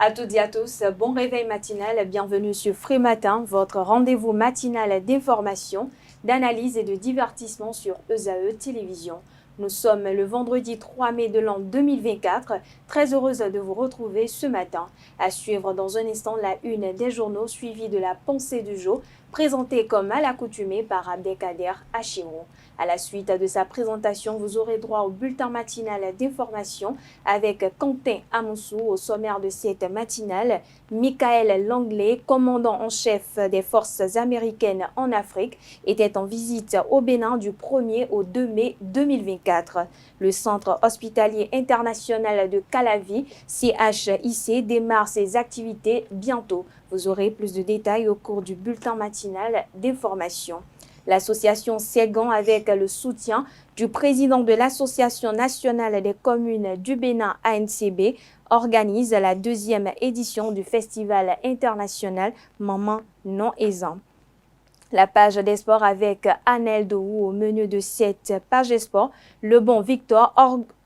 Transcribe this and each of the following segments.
À toutes et à tous, bon réveil matinal, bienvenue sur Free Matin, votre rendez-vous matinal d'information, d'analyse et de divertissement sur ESAE Télévision. Nous sommes le vendredi 3 mai de l'an 2024, très heureuse de vous retrouver ce matin. À suivre dans un instant la une des journaux suivie de la pensée du jour, présentée comme à l'accoutumée par Abdelkader Hachimou. À la suite de sa présentation, vous aurez droit au bulletin matinal d'information avec Quentin Amoussou au sommaire de cette matinale, Michael Langlais, commandant en chef des forces américaines en Afrique, était en visite au Bénin du 1er au 2 mai 2024. Le Centre hospitalier international de Calavi, CHIC, démarre ses activités bientôt. Vous aurez plus de détails au cours du bulletin matinal d'information. L'association Ségan, avec le soutien du président de l'Association nationale des communes du Bénin, ANCB, organise la deuxième édition du Festival international Maman non aisant. La page des sports avec Anel Dohou au menu de cette page des sports. Le bon Victor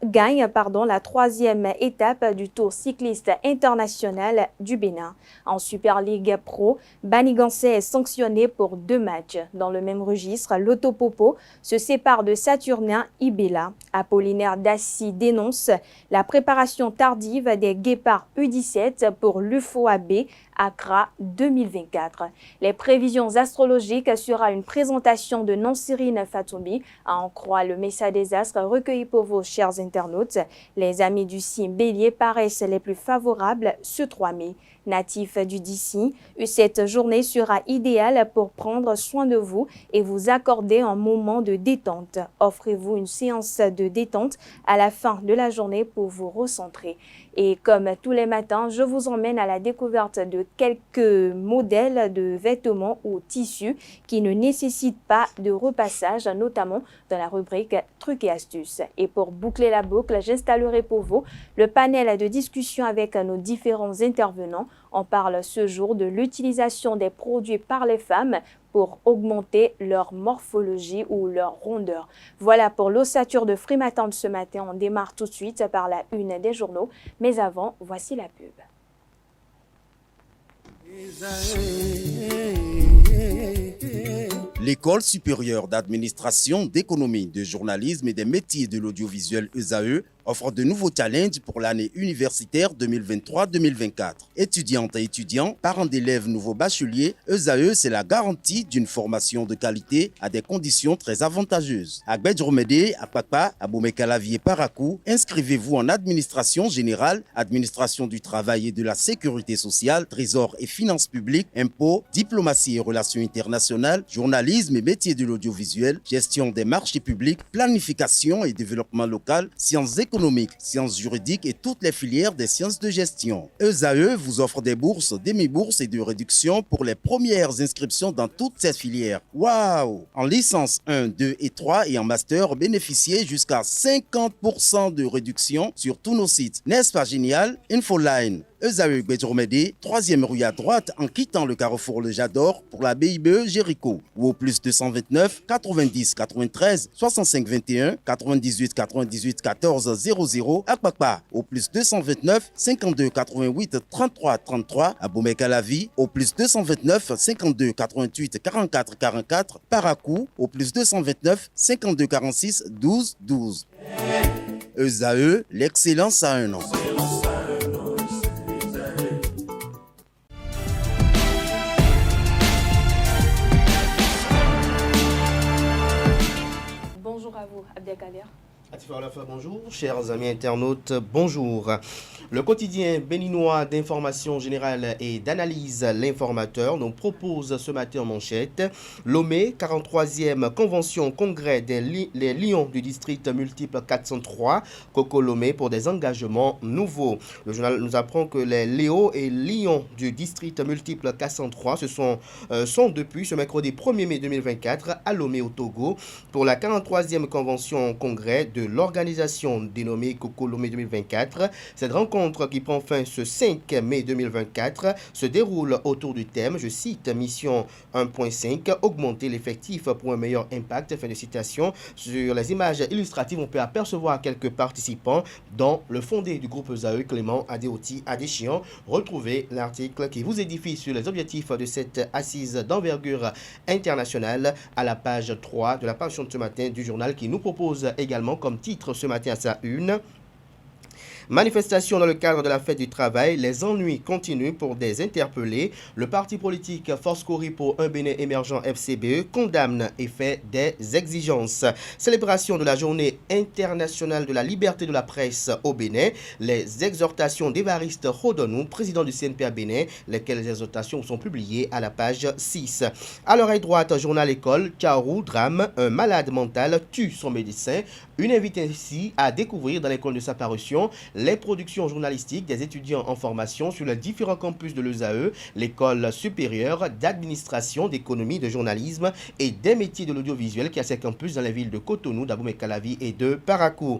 gagne la troisième étape du Tour cycliste international du Bénin. En Super League Pro, Banigansé est sanctionné pour 2 matchs. Dans le même registre, l'Autopopo se sépare de Saturnin Ibela. Apollinaire Daci dénonce la préparation tardive des Guépards U17 pour l'UFOAB Accra 2024. Les prévisions astrologiques sera une présentation de Nansirine Fatoumbi, à en croire le message des astres recueilli pour vos chers internautes. Les amis du signe Bélier paraissent les plus favorables ce 3 mai. Natif du DC, cette journée sera idéale pour prendre soin de vous et vous accorder un moment de détente. Offrez-vous une séance de détente à la fin de la journée pour vous recentrer. Et comme tous les matins, je vous emmène à la découverte de quelques modèles de vêtements ou tissus qui ne nécessitent pas de repassage, notamment dans la rubrique trucs et astuces. Et pour boucler la boucle, j'installerai pour vous le panel de discussion avec nos différents intervenants. On parle ce jour de l'utilisation des produits par les femmes pour augmenter leur morphologie ou leur rondeur. Voilà pour l'ossature de Free Matin de ce matin. On démarre tout de suite par la une des journaux. Mais avant, voici la pub. L'École supérieure d'administration, d'économie, de journalisme et des métiers de l'audiovisuel ESAE offre de nouveaux challenges pour l'année universitaire 2023-2024. Étudiantes et étudiants, parents d'élèves nouveaux bacheliers, ESAE, c'est la garantie d'une formation de qualité à des conditions très avantageuses. À Gbedjromede, à Papa, à Boumekalavi et Parakou, inscrivez-vous en administration générale, administration du travail et de la sécurité sociale, trésor et finances publiques, impôts, diplomatie et relations internationales, journalisme et métiers de l'audiovisuel, gestion des marchés publics, planification et développement local, sciences économiques, sciences juridiques et toutes les filières des sciences de gestion. ESAE vous offre des bourses, demi-bourses et de réductions pour les premières inscriptions dans toutes ces filières. Waouh! En licence 1, 2 et 3 et en master, bénéficiez jusqu'à 50% de réduction sur tous nos sites. N'est-ce pas génial? Infoline. ESAE Gbedjromede, 3e rue à droite en quittant le carrefour Le Jador pour la BIBE Jéricho ou au plus 229 90 93 65 21 98 98 14 00 à Kpakpa au plus 229 52 88 33 33 à Boumekalavi au plus 229 52 88 44 44 Parakou au plus 229 52 46 12 12. ESAE, l'excellence à un an. Bonjour à vous, Abdelkader. Atifa Olafa, bonjour. Chers amis internautes, bonjour. Le quotidien béninois d'information générale et d'analyse, l'Informateur, nous propose ce matin en manchette Lomé, 43e convention congrès les Lions du district multiple 403, Coco Lomé pour des engagements nouveaux. Le journal nous apprend que les Léos et Lions du district multiple 403 sont depuis ce mercredi 1er mai 2024 à Lomé au Togo pour la 43e convention congrès de l'organisation dénommée Coco Lomé 2024. Cette rencontre qui prend fin ce 5 mai 2024 se déroule autour du thème, je cite, mission 1.5, augmenter l'effectif pour un meilleur impact, fin de citation. Sur les images illustratives, on peut apercevoir quelques participants, dont le fondé du groupe ESAE, Clément Adéoti Adéchian. Retrouvez l'article qui vous édifie sur les objectifs de cette assise d'envergure internationale à la page 3 de la parution de ce matin du journal, qui nous propose également comme titre ce matin à sa une: manifestation dans le cadre de la fête du travail, les ennuis continuent pour des interpellés. Le parti politique Force Cori pour un Bénin émergent FCBE condamne et fait des exigences. Célébration de la journée internationale de la liberté de la presse au Bénin. Les exhortations d'Évariste Rodonou, président du CNPA Bénin, lesquelles exhortations sont publiées à la page 6. À l'oreille droite, journal école, Kaoru, drame, un malade mental tue son médecin. Une invite ici à découvrir dans l'école de sa parution les productions journalistiques des étudiants en formation sur les différents campus de l'ESAE, l'école supérieure d'administration, d'économie, de journalisme et des métiers de l'audiovisuel qui a ses campus dans les villes de Cotonou, d'Abomey-Calavi et de Parakou.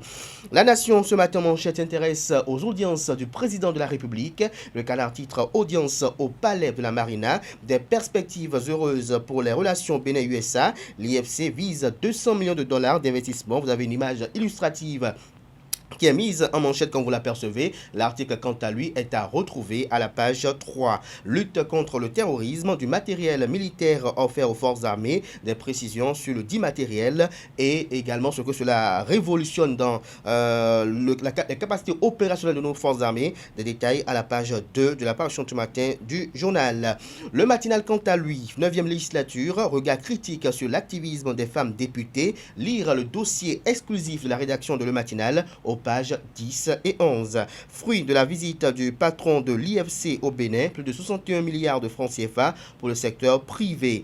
La Nation, ce matin, manchette, s'intéresse aux audiences du président de la République. Le canard titre audience au palais de la Marina, des perspectives heureuses pour les relations Bénin-USA. L'IFC vise 200 millions de dollars d'investissement. Vous avez une image illustrative qui est mise en manchette comme vous l'apercevez. L'article, quant à lui, est à retrouver à la page 3. Lutte contre le terrorisme, du matériel militaire offert aux forces armées, des précisions sur le dit matériel et également ce que cela révolutionne dans les capacités opérationnelles de nos forces armées. Des détails à la page 2 de la parution de ce matin du journal. Le matinal, quant à lui, 9e législature, regard critique sur l'activisme des femmes députées. Lire le dossier exclusif de la rédaction de Le Matinal aux pages 10 et 11. Fruit de la visite du patron de l'IFC au Bénin, plus de 61 milliards de francs CFA pour le secteur privé.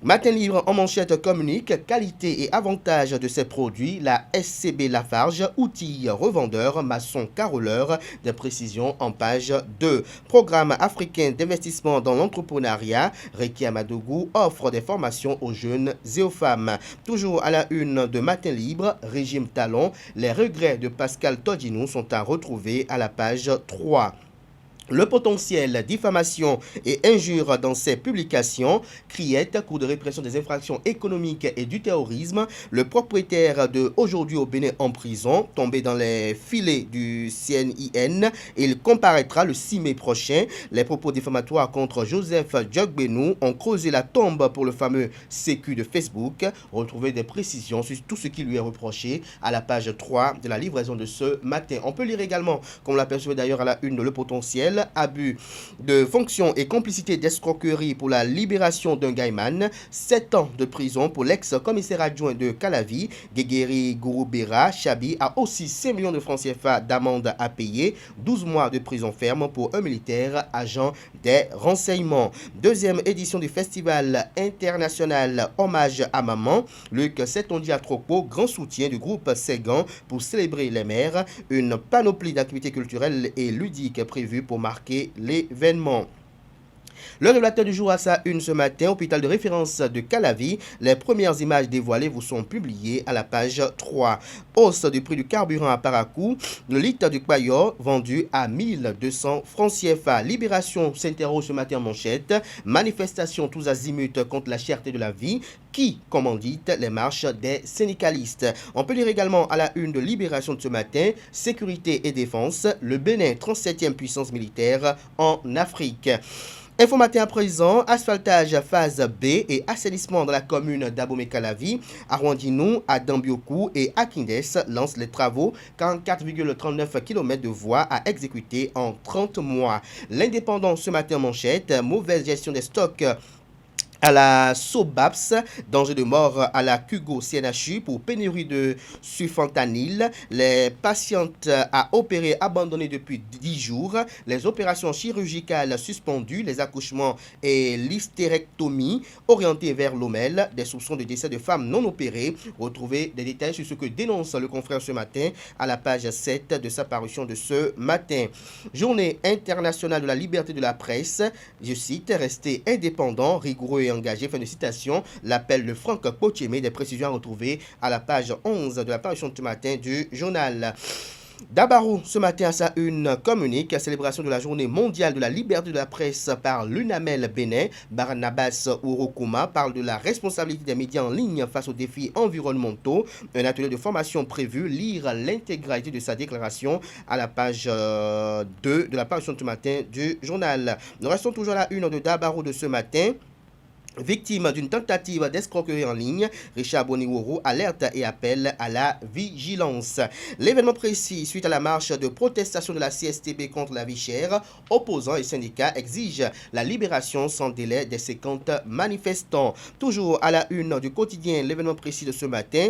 Matin Libre en manchette communique qualité et avantages de ces produits. La SCB Lafarge, outils revendeurs, maçons caroleurs, des précisions en page 2. Programme africain d'investissement dans l'entrepreneuriat, Rekia Madougou offre des formations aux jeunes et aux femmes. Toujours à la une de Matin Libre, régime talon, les regrets de Pascal Todinou sont à retrouver à la page 3. Le potentiel diffamation et injure dans ses publications. Criette, cours de répression des infractions économiques et du terrorisme. Le propriétaire de Aujourd'hui au Bénin en prison, tombé dans les filets du CNIN. Il comparaîtra le 6 mai prochain. Les propos diffamatoires contre Joseph Djogbenou ont creusé la tombe pour le fameux sécu de Facebook. Retrouvez des précisions sur tout ce qui lui est reproché à la page 3 de la livraison de ce matin. On peut lire également, comme on l'apercevait d'ailleurs à la une, de Le Potentiel, abus de fonction et complicité d'escroquerie pour la libération d'un gaiman, 7 ans de prison pour l'ex-commissaire adjoint de Calavi, Guéguéry Gouroubera Chabi a aussi 5 millions de francs CFA d'amende à payer, 12 mois de prison ferme pour un militaire agent des renseignements. Deuxième édition du festival international Hommage à Maman, Luc Setondi à Tropo, grand soutien du groupe Ségan pour célébrer les mères, une panoplie d'activités culturelles et ludiques prévues pour marquer l'événement. Le révélateur du jour à sa une ce matin, hôpital de référence de Calavi. Les premières images dévoilées vous sont publiées à la page 3. Hausse du prix du carburant à Parakou. Le litre du Payor vendu à 1200 francs CFA. Libération s'interroge ce matin en manchette. Manifestation tous azimuts contre la cherté de la vie. Qui commandite les marches des syndicalistes. On peut lire également à la une de Libération de ce matin, sécurité et défense, le Bénin 37e puissance militaire en Afrique. Info matin à présent, asphaltage phase B et assainissement dans la commune d'Abomey-Calavi, Arwandinou, à Dambiokou et Akindes lancent les travaux, 44,39 km de voies à exécuter en 30 mois. L'Indépendant ce matin manchette, mauvaise gestion des stocks à la SOBAPS, danger de mort à la Cugo CNHU pour pénurie de sulfentanyl. Les patientes à opérer abandonnées depuis 10 jours. Les opérations chirurgicales suspendues. Les accouchements et l'hystérectomie orientées vers l'OMEL. Des soupçons de décès de femmes non opérées. Retrouvez des détails sur ce que dénonce le confrère ce matin à la page 7 de sa parution de ce matin. Journée internationale de la liberté de la presse. Je cite, rester indépendant, rigoureux et engagé. Fin de citation. L'appel de Franck Potiemé, des précisions à retrouver à la page 11 de la parution de ce matin du journal. Dabarou, ce matin à sa une communique, célébration de la journée mondiale de la liberté de la presse par l'UNAMEL Bénin. Barnabas Ourokouma parle de la responsabilité des médias en ligne face aux défis environnementaux. Un atelier de formation prévu, lire l'intégralité de sa déclaration à la page 2 de la parution de ce matin du journal. Nous restons toujours à la une de Dabarou de ce matin. Victime d'une tentative d'escroquerie en ligne, Richard Boniworo alerte et appelle à la vigilance. L'événement précis suite à la marche de protestation de la CSTB contre la vie chère, opposants et syndicats exigent la libération sans délai des 50 manifestants. Toujours à la une du quotidien, l'événement précis de ce matin,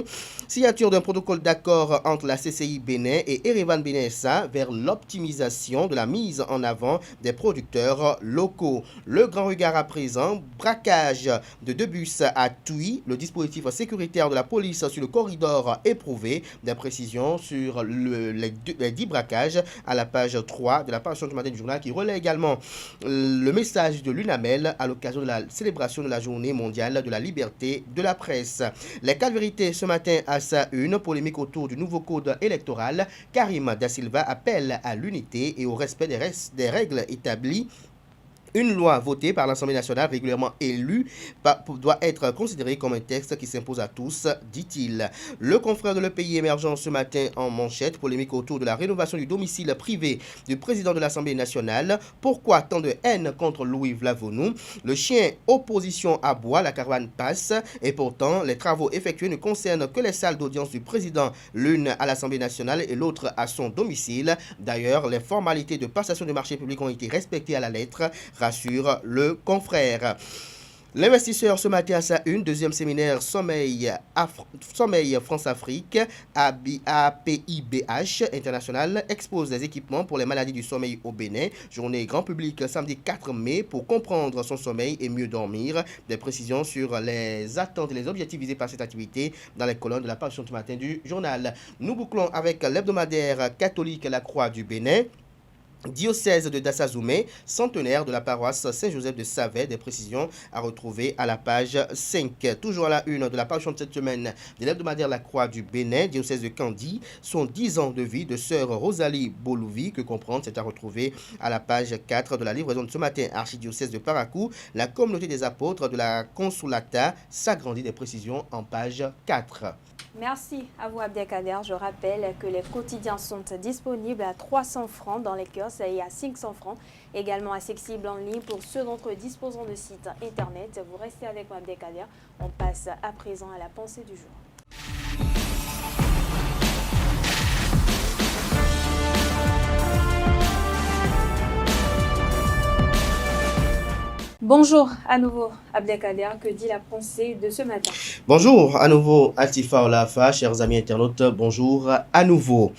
signature d'un protocole d'accord entre la CCI Bénin et Erevan Bénin SA vers l'optimisation de la mise en avant des producteurs locaux. Le grand regard à présent, braquage de 2 bus à Touy, le dispositif sécuritaire de la police sur le corridor éprouvé. Des précisions sur les 10 braquages à la page 3 de la parution du matin du journal qui relaie également le message de l'UNAMEL à l'occasion de la célébration de la journée mondiale de la liberté de la presse. Les 4 vérités ce matin à sa une, polémique autour du nouveau code électoral. Karim Da Silva appelle à l'unité et au respect des règles établies. Une loi votée par l'Assemblée nationale régulièrement élue doit être considérée comme un texte qui s'impose à tous, dit-il. Le confrère de Le Pays émergent ce matin en manchette, polémique autour de la rénovation du domicile privé du président de l'Assemblée nationale. Pourquoi tant de haine contre Louis Vlavonou? Le chien opposition aboie, la caravane passe et pourtant les travaux effectués ne concernent que les salles d'audience du président, l'une à l'Assemblée nationale et l'autre à son domicile. D'ailleurs, les formalités de passation de marché public ont été respectées à la lettre, rassure le confrère. L'investisseur ce matin à sa une, deuxième séminaire Sommeil France-Afrique APIBH international expose des équipements pour les maladies du sommeil au Bénin. Journée grand public samedi 4 mai pour comprendre son sommeil et mieux dormir. Des précisions sur les attentes et les objectifs visés par cette activité dans les colonnes de la parution ce matin du journal. Nous bouclons avec l'hebdomadaire catholique La Croix du Bénin. Diocèse de Dassazoumé, centenaire de la paroisse Saint-Joseph de Savet, des précisions à retrouver à la page 5. Toujours à la une de la parution de cette semaine de l'hebdomadaire La Croix du Bénin, diocèse de Kandy, son 10 ans de vie de sœur Rosalie Bolouvi, que comprendre, c'est à retrouver à la page 4 de la livraison de ce matin. Archidiocèse de Parakou, la communauté des apôtres de la Consolata s'agrandit, des précisions en page 4. Merci à vous Abdelkader. Je rappelle que les quotidiens sont disponibles à 300 francs dans les kiosques et à 500 francs, également accessibles en ligne pour ceux d'entre eux disposant de sites internet. Vous restez avec moi Abdelkader. On passe à présent à la pensée du jour. Bonjour à nouveau Abdelkader, que dit la pensée de ce matin? Bonjour à nouveau Atifa Olafa, chers amis internautes, bonjour à nouveau.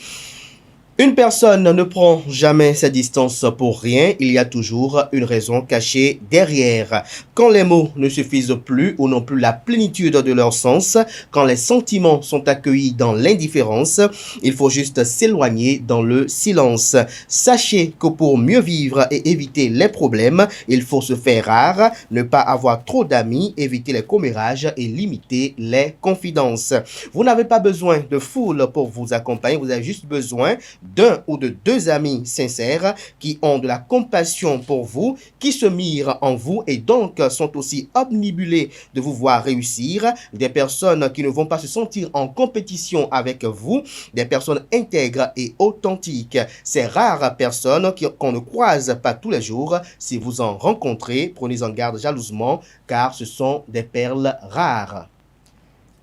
Une personne ne prend jamais ses distances pour rien, il y a toujours une raison cachée derrière. Quand les mots ne suffisent plus ou n'ont plus la plénitude de leur sens, quand les sentiments sont accueillis dans l'indifférence, il faut juste s'éloigner dans le silence. Sachez que pour mieux vivre et éviter les problèmes, il faut se faire rare, ne pas avoir trop d'amis, éviter les commérages et limiter les confidences. Vous n'avez pas besoin de foule pour vous accompagner, vous avez juste besoin d'un ou de 2 amis sincères qui ont de la compassion pour vous, qui se mirent en vous et donc sont aussi omnibulés de vous voir réussir, des personnes qui ne vont pas se sentir en compétition avec vous, des personnes intègres et authentiques. Ces rares personnes qu'on ne croise pas tous les jours, si vous en rencontrez, prenez en garde jalousement car ce sont des perles rares.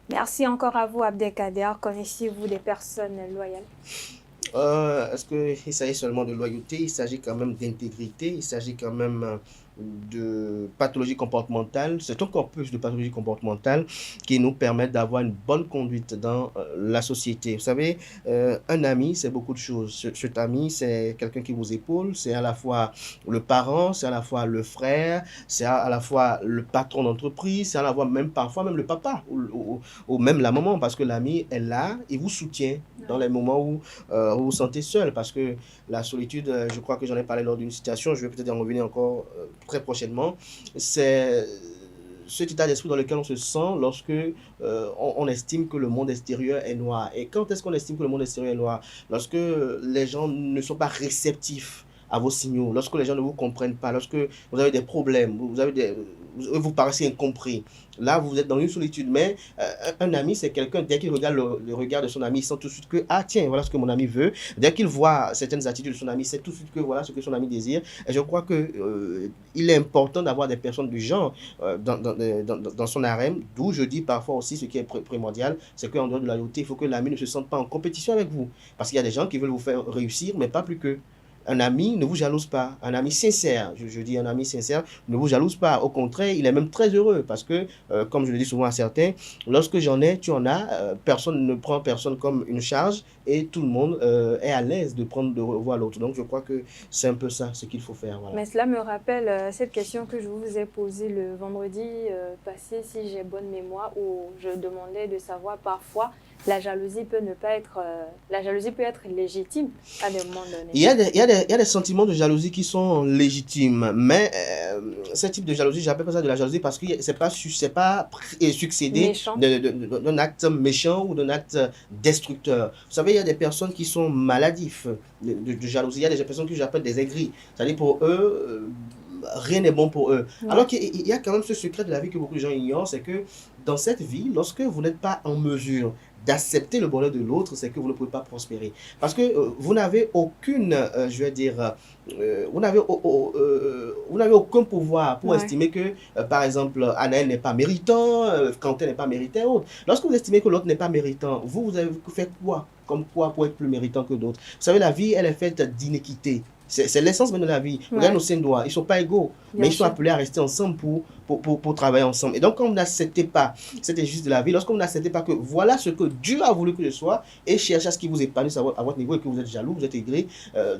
Merci encore à vous Abdelkader. Connaissez-vous des personnes loyales? Est-ce qu'il s'agit seulement de loyauté? Il s'agit quand même d'intégrité, il s'agit quand même de pathologie comportementale. C'est encore plus de pathologie comportementale qui nous permettent d'avoir une bonne conduite dans la société. Vous savez, un ami, c'est beaucoup de choses. Cet ami, c'est quelqu'un qui vous épaule, c'est à la fois le parent, c'est à la fois le frère, c'est à la fois le patron d'entreprise, c'est à la fois même parfois même le papa ou même la maman, parce que l'ami est là, il vous soutient dans les moments où vous vous sentez seul, parce que la solitude, je crois que j'en ai parlé lors d'une citation, je vais peut-être en revenir encore très prochainement, c'est cet état d'esprit dans lequel on se sent lorsque on estime que le monde extérieur est noir. Et quand est-ce qu'on estime que le monde extérieur est noir? Lorsque les gens ne sont pas réceptifs à vos signaux, lorsque les gens ne vous comprennent pas, lorsque vous avez des problèmes, vous paraissez incompris. Là, vous êtes dans une solitude, mais un ami, c'est quelqu'un, dès qu'il regarde le regard de son ami, il sent tout de suite que, ah tiens, voilà ce que mon ami veut. Dès qu'il voit certaines attitudes de son ami, c'est tout de suite que voilà ce que son ami désire. Et je crois que il est important d'avoir des personnes du genre dans son harem, d'où je dis parfois aussi ce qui est primordial, c'est qu'en dehors de la loyauté, il faut que l'ami ne se sente pas en compétition avec vous. Parce qu'il y a des gens qui veulent vous faire réussir, mais pas plus que. Un ami ne vous jalouse pas. Un ami sincère, je dis un ami sincère, ne vous jalouse pas. Au contraire, il est même très heureux parce que, comme je le dis souvent à certains, lorsque j'en ai, tu en as. Personne ne prend personne comme une charge et tout le monde est à l'aise de prendre de revoir l'autre. Donc, je crois que c'est un peu ça ce qu'il faut faire. Voilà. Mais cela me rappelle cette question que je vous ai posée le vendredi passé, si j'ai bonne mémoire, où je demandais de savoir parfois la jalousie peut être légitime à des moments donnés. Il y a des sentiments de jalousie qui sont légitimes, mais ce type de jalousie, j'appelle pas ça de la jalousie parce que c'est pas succédé d'un acte méchant ou d'un acte destructeur. Vous savez, il y a des personnes qui sont maladifs de jalousie. Il y a des personnes que j'appelle des aigris. C'est-à-dire pour eux, rien n'est bon pour eux. Ouais. Alors qu'il y a quand même ce secret de la vie que beaucoup de gens ignorent, c'est que dans cette vie, lorsque vous n'êtes pas en mesure d'accepter le bonheur de l'autre, c'est que vous ne pouvez pas prospérer. Parce que vous n'avez aucune, vous n'avez aucun pouvoir pour estimer que, par exemple, Anaël n'est pas méritant, Quentin n'est pas méritant, autre. Lorsque vous estimez que l'autre n'est pas méritant, vous avez fait quoi? Comme quoi pour être plus méritant que d'autres? Vous savez, la vie, elle est faite d'inéquité. C'est l'essence même de la vie. Regarde nos 5 doigts, ils ne sont pas égaux, mais ils sont appelés à rester ensemble pour travailler ensemble. Et donc, quand vous n'acceptez pas cette injustice de la vie, lorsque vous n'acceptez pas que voilà ce que Dieu a voulu que je sois, et cherchez à ce qui vous épanouisse à votre niveau et que vous êtes jaloux, vous êtes aigri,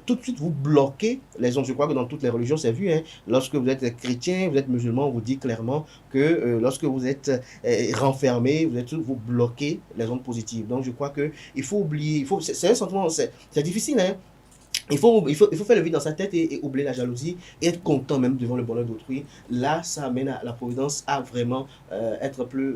tout de suite vous bloquez les hommes. Je crois que dans toutes les religions, c'est vu. Hein, lorsque vous êtes chrétien, vous êtes musulman, on vous dit clairement que lorsque vous êtes renfermé, vous bloquez les ondes positives. Donc, je crois qu'il faut oublier, c'est un sentiment, c'est difficile, hein. Il faut faire le vide dans sa tête et oublier la jalousie et être content même devant le bonheur d'autrui. Là, ça amène à la providence à vraiment être plus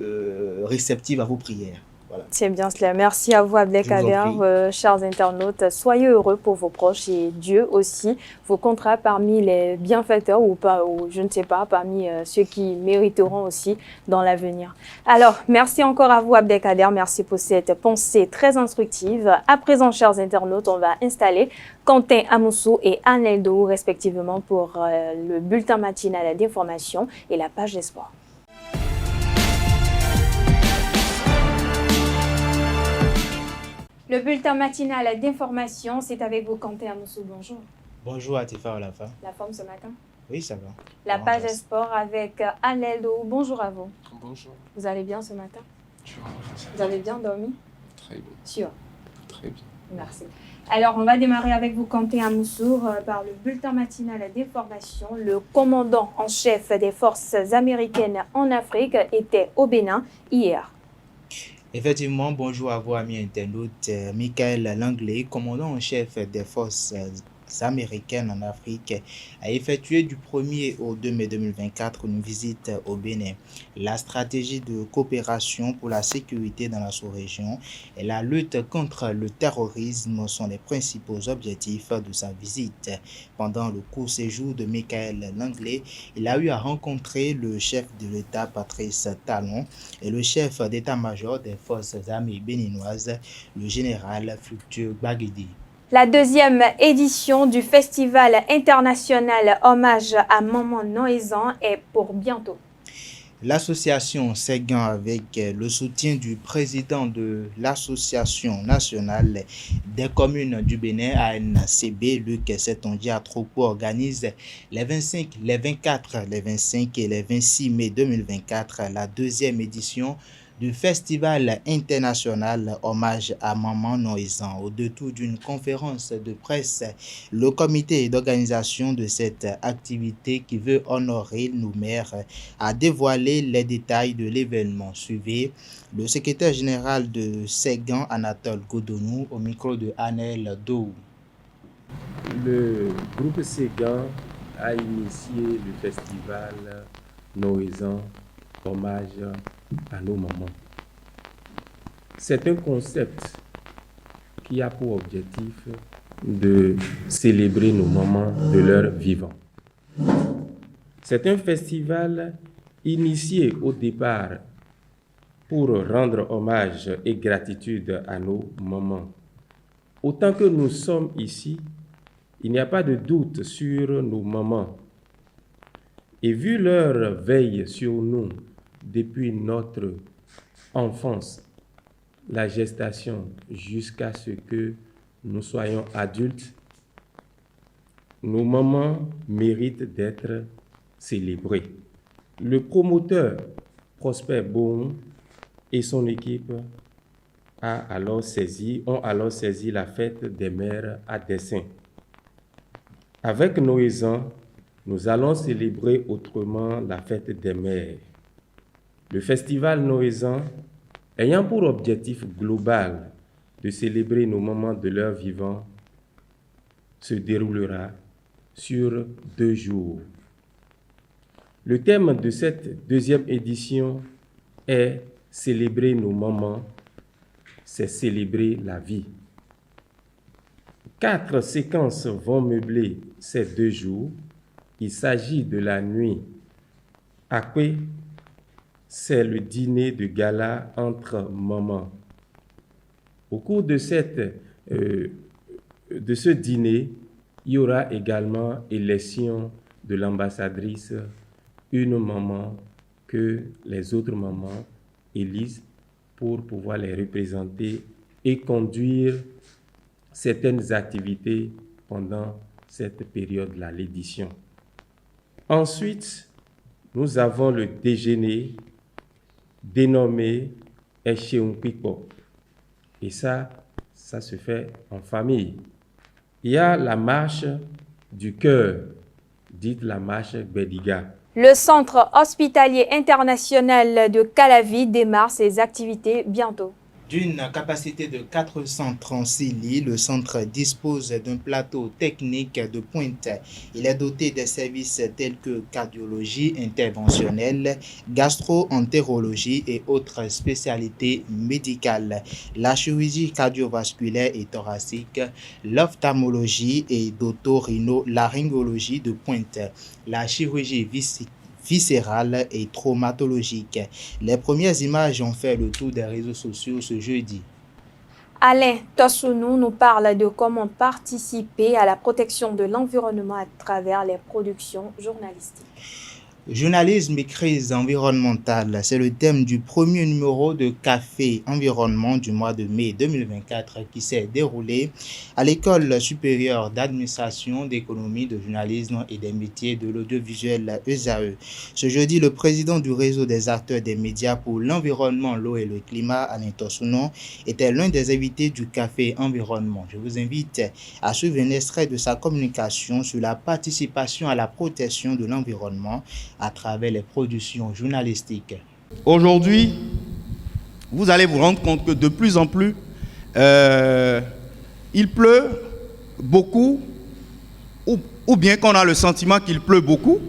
réceptive à vos prières. Voilà. C'est bien cela. Merci à vous, Abdelkader, chers internautes. Soyez heureux pour vos proches et Dieu aussi vous comptera parmi les bienfaiteurs ou pas, ou je ne sais pas, parmi ceux qui mériteront aussi dans l'avenir. Alors, merci encore à vous, Abdelkader. Merci pour cette pensée très instructive. À présent, chers internautes, on va installer Quentin Amoussou et Anne Eldo, respectivement, pour le bulletin matinal d'information et la page des sports. Le bulletin matinal d'information, c'est avec vous, Quentin Amoussou. Bonjour. Bonjour Atifa Olafa. La forme ce matin? Oui, ça va. La page des sports avec Anne Eldo. Bonjour à vous. Bonjour. Vous allez bien ce matin? Vous avez bien dormi? Très bien. Sûr? Très bien. Merci. Alors, on va démarrer avec vous, Quentin Amoussou, par le bulletin matinal d'information. Le commandant en chef des forces américaines en Afrique était au Bénin hier. Effectivement, bonjour à vous, amis internautes. Michael Langley, commandant en chef des forces américaines en Afrique, a effectué du 1er au 2 mai 2024 une visite au Bénin. La stratégie de coopération pour la sécurité dans la sous-région et la lutte contre le terrorisme sont les principaux objectifs de sa visite. Pendant le court séjour de Michael Langley, il a eu à rencontrer le chef de l'État Patrice Talon et le chef d'état-major des forces armées béninoises, le général Fructueux Baguedi. La deuxième édition du Festival international Hommage à Maman Noézan est pour bientôt. L'association Séguin, avec le soutien du président de l'Association nationale des communes du Bénin, ANCB, Luc Setonji Atropo, organise les 25, les 24, les 25 et les 26 mai 2024 la deuxième édition du Festival international Hommage à Maman Noézan. Au détour d'une conférence de presse, le comité d'organisation de cette activité qui veut honorer nos mères a dévoilé les détails de l'événement. Suivez le secrétaire général de Séguin, Anatole Godonou, au micro de Anel Dou. Le groupe Séguin a initié le festival Noézan hommage à nos mamans. C'est un concept qui a pour objectif de célébrer nos mamans de leur vivant. C'est un festival initié au départ pour rendre hommage et gratitude à nos mamans. Autant que nous sommes ici, il n'y a pas de doute sur nos mamans. Et vu leur veille sur nous depuis notre enfance, la gestation jusqu'à ce que nous soyons adultes, nos mamans méritent d'être célébrées. Le promoteur Prosper Boum et son équipe ont alors saisi la fête des mères à dessein. Avec Noézan, nous allons célébrer autrement la fête des mères. Le festival Noézan, ayant pour objectif global de célébrer nos moments de leur vivant, se déroulera sur 2 jours. Le thème de cette 2e édition est « Célébrer nos moments », c'est célébrer la vie. 4 séquences vont meubler ces 2 jours. Il s'agit de la nuit Akwe, c'est le dîner de gala entre mamans. Au cours de ce dîner, il y aura également élection de l'ambassadrice, une maman que les autres mamans élisent pour pouvoir les représenter et conduire certaines activités pendant cette période-là, l'édition. Ensuite, nous avons le déjeuner dénommé Echeunpipo. Et ça se fait en famille. Il y a la marche du cœur, dite la marche Bediga. Le Centre hospitalier international de Calavi démarre ses activités bientôt. D'une capacité de 436 lits, le centre dispose d'un plateau technique de pointe. Il est doté de services tels que cardiologie interventionnelle, gastro-entérologie et autres spécialités médicales, la chirurgie cardiovasculaire et thoracique, l'ophtalmologie et d'otorhinolaryngologie de pointe, la chirurgie viscérale et traumatologique. Les premières images ont fait le tour des réseaux sociaux ce jeudi. Alain Tossounou nous parle de comment participer à la protection de l'environnement à travers les productions journalistiques. Journalisme et crise environnementale, c'est le thème du premier numéro de Café Environnement du mois de mai 2024 qui s'est déroulé à l'École supérieure d'administration, d'économie, de journalisme et des métiers de l'audiovisuel ESAE. Ce jeudi, le président du réseau des acteurs des médias pour l'environnement, l'eau et le climat, Alain Tossounou, était l'un des invités du Café Environnement. Je vous invite à suivre un extrait de sa communication sur la participation à la protection de l'environnement à travers les productions journalistiques. Aujourd'hui, vous allez vous rendre compte que de plus en plus, il pleut beaucoup, ou bien qu'on a le sentiment qu'il pleut beaucoup,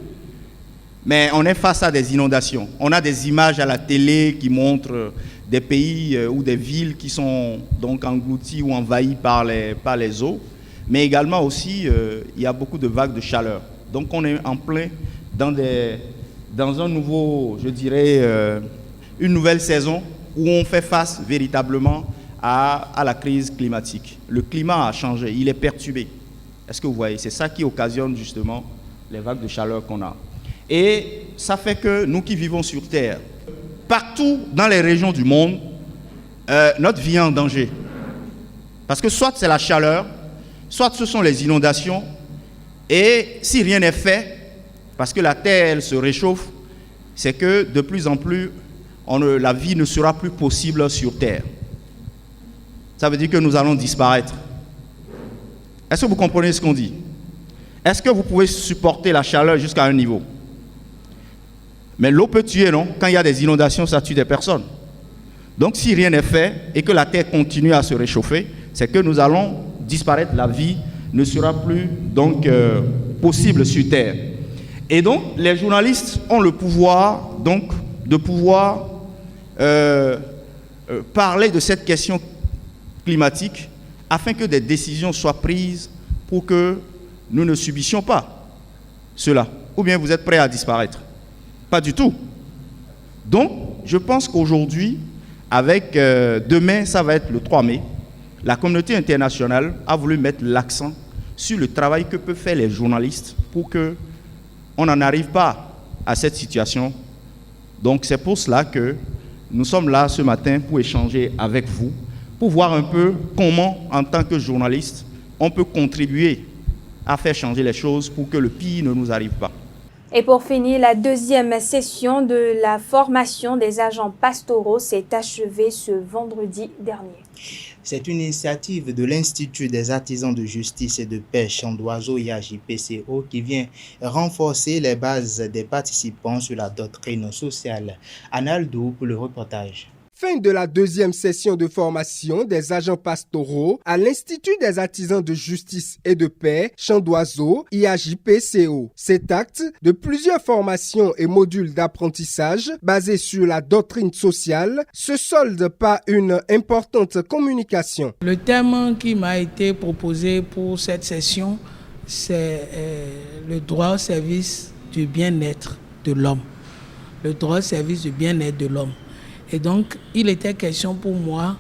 mais on est face à des inondations. On a des images à la télé qui montrent des pays ou des villes qui sont donc engloutis ou envahis par les eaux, mais également aussi, il y a beaucoup de vagues de chaleur. Donc on est en plein dans un nouveau, je dirais, une nouvelle saison où on fait face véritablement à la crise climatique. Le climat a changé, il est perturbé. Est-ce que vous voyez? C'est ça qui occasionne justement les vagues de chaleur qu'on a. Et ça fait que nous qui vivons sur Terre, partout dans les régions du monde, notre vie est en danger. Parce que soit c'est la chaleur, soit ce sont les inondations, et si rien n'est fait, parce que la Terre elle se réchauffe, c'est que de plus en plus, la vie ne sera plus possible sur Terre. Ça veut dire que nous allons disparaître. Est-ce que vous comprenez ce qu'on dit? Est-ce que vous pouvez supporter la chaleur jusqu'à un niveau? Mais l'eau peut tuer, non? Quand il y a des inondations, ça tue des personnes. Donc si rien n'est fait et que la Terre continue à se réchauffer, c'est que nous allons disparaître. La vie ne sera plus donc possible sur Terre. Et donc, les journalistes ont le pouvoir donc de pouvoir parler de cette question climatique afin que des décisions soient prises pour que nous ne subissions pas cela. Ou bien vous êtes prêts à disparaître? Pas du tout. Donc, je pense qu'aujourd'hui, avec demain, ça va être le 3 mai, la communauté internationale a voulu mettre l'accent sur le travail que peuvent faire les journalistes pour qu'on n'en arrive pas à cette situation. Donc, c'est pour cela que nous sommes là ce matin pour échanger avec vous, pour voir un peu comment, en tant que journaliste, on peut contribuer à faire changer les choses pour que le pire ne nous arrive pas. Et pour finir, la deuxième session de la formation des agents pastoraux s'est achevée ce vendredi dernier. C'est une initiative de l'Institut des artisans de justice et de paix Chant d'Oiseau IAJPCO qui vient renforcer les bases des participants sur la doctrine sociale. Analdo pour le reportage. Fin de la deuxième session de formation des agents pastoraux à l'Institut des artisans de justice et de paix Chant d'Oiseau IAJPCO. Cet acte de plusieurs formations et modules d'apprentissage basés sur la doctrine sociale se solde par une importante communication. Le thème qui m'a été proposé pour cette session, c'est le droit au service du bien-être de l'homme. Le droit au service du bien-être de l'homme. Et donc, il était question pour moi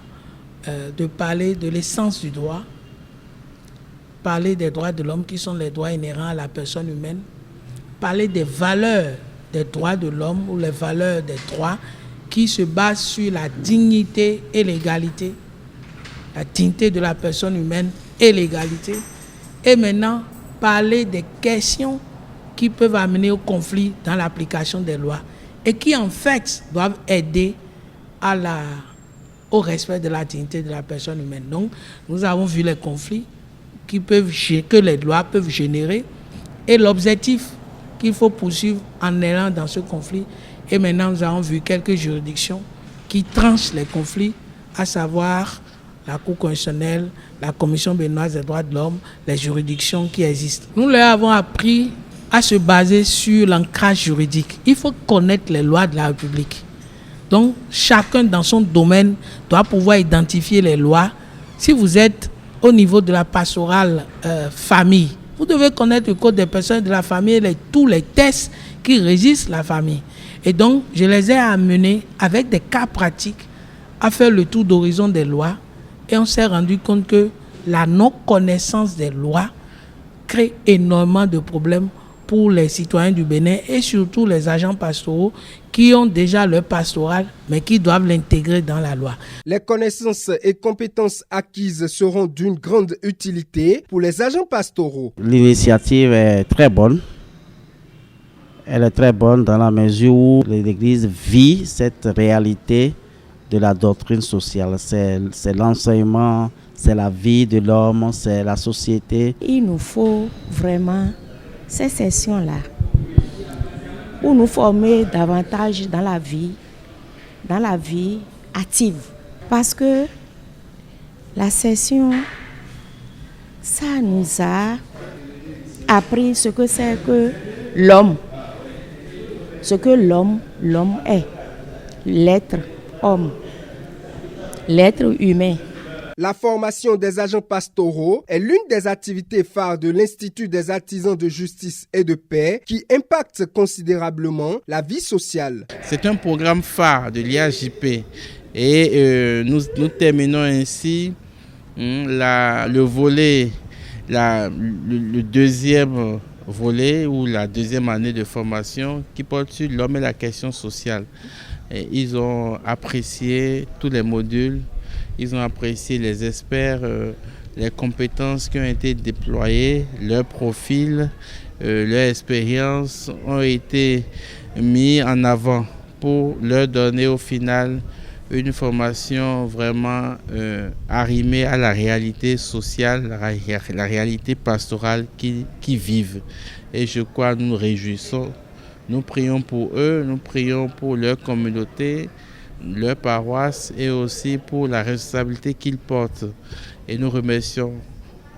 de parler de l'essence du droit, parler des droits de l'homme qui sont les droits inhérents à la personne humaine, parler des valeurs des droits de l'homme ou les valeurs des droits qui se basent sur la dignité et l'égalité, la dignité de la personne humaine et l'égalité. Et maintenant, parler des questions qui peuvent amener au conflit dans l'application des lois et qui en fait doivent aider au respect de la dignité de la personne humaine. Donc, nous avons vu les conflits que les lois peuvent générer et l'objectif qu'il faut poursuivre en allant dans ce conflit. Et maintenant, nous avons vu quelques juridictions qui tranchent les conflits, à savoir la Cour constitutionnelle, la Commission béninoise des droits de l'homme, les juridictions qui existent. Nous leur avons appris à se baser sur l'ancrage juridique. Il faut connaître les lois de la République. Donc, chacun dans son domaine doit pouvoir identifier les lois. Si vous êtes au niveau de la pastorale famille, vous devez connaître le code des personnes de la famille et tous les textes qui régissent la famille. Et donc, je les ai amenés avec des cas pratiques à faire le tour d'horizon des lois. Et on s'est rendu compte que la non-connaissance des lois crée énormément de problèmes pour les citoyens du Bénin et surtout les agents pastoraux qui ont déjà leur pastoral, mais qui doivent l'intégrer dans la loi. Les connaissances et compétences acquises seront d'une grande utilité pour les agents pastoraux. L'initiative est très bonne. Elle est très bonne dans la mesure où l'Église vit cette réalité de la doctrine sociale. C'est l'enseignement, c'est la vie de l'homme, c'est la société. Il nous faut vraiment ces sessions-là pour nous former davantage dans la vie active. Parce que la session, ça nous a appris ce que c'est que l'homme, l'homme est, l'être homme, l'être humain. La formation des agents pastoraux est l'une des activités phares de l'Institut des artisans de justice et de paix qui impacte considérablement la vie sociale. C'est un programme phare de l'IAJP et nous terminons ainsi le deuxième volet ou la deuxième année de formation qui porte sur l'homme et la question sociale. Et ils ont apprécié tous les modules. Ils ont apprécié les experts, les compétences qui ont été déployées, leur profil, leur expérience ont été mis en avant pour leur donner au final une formation vraiment arrimée à la réalité sociale, la réalité pastorale qui vivent. Et je crois que nous nous réjouissons. Nous prions pour eux, nous prions pour leur communauté, leur paroisse et aussi pour la responsabilité qu'ils portent. Et nous remercions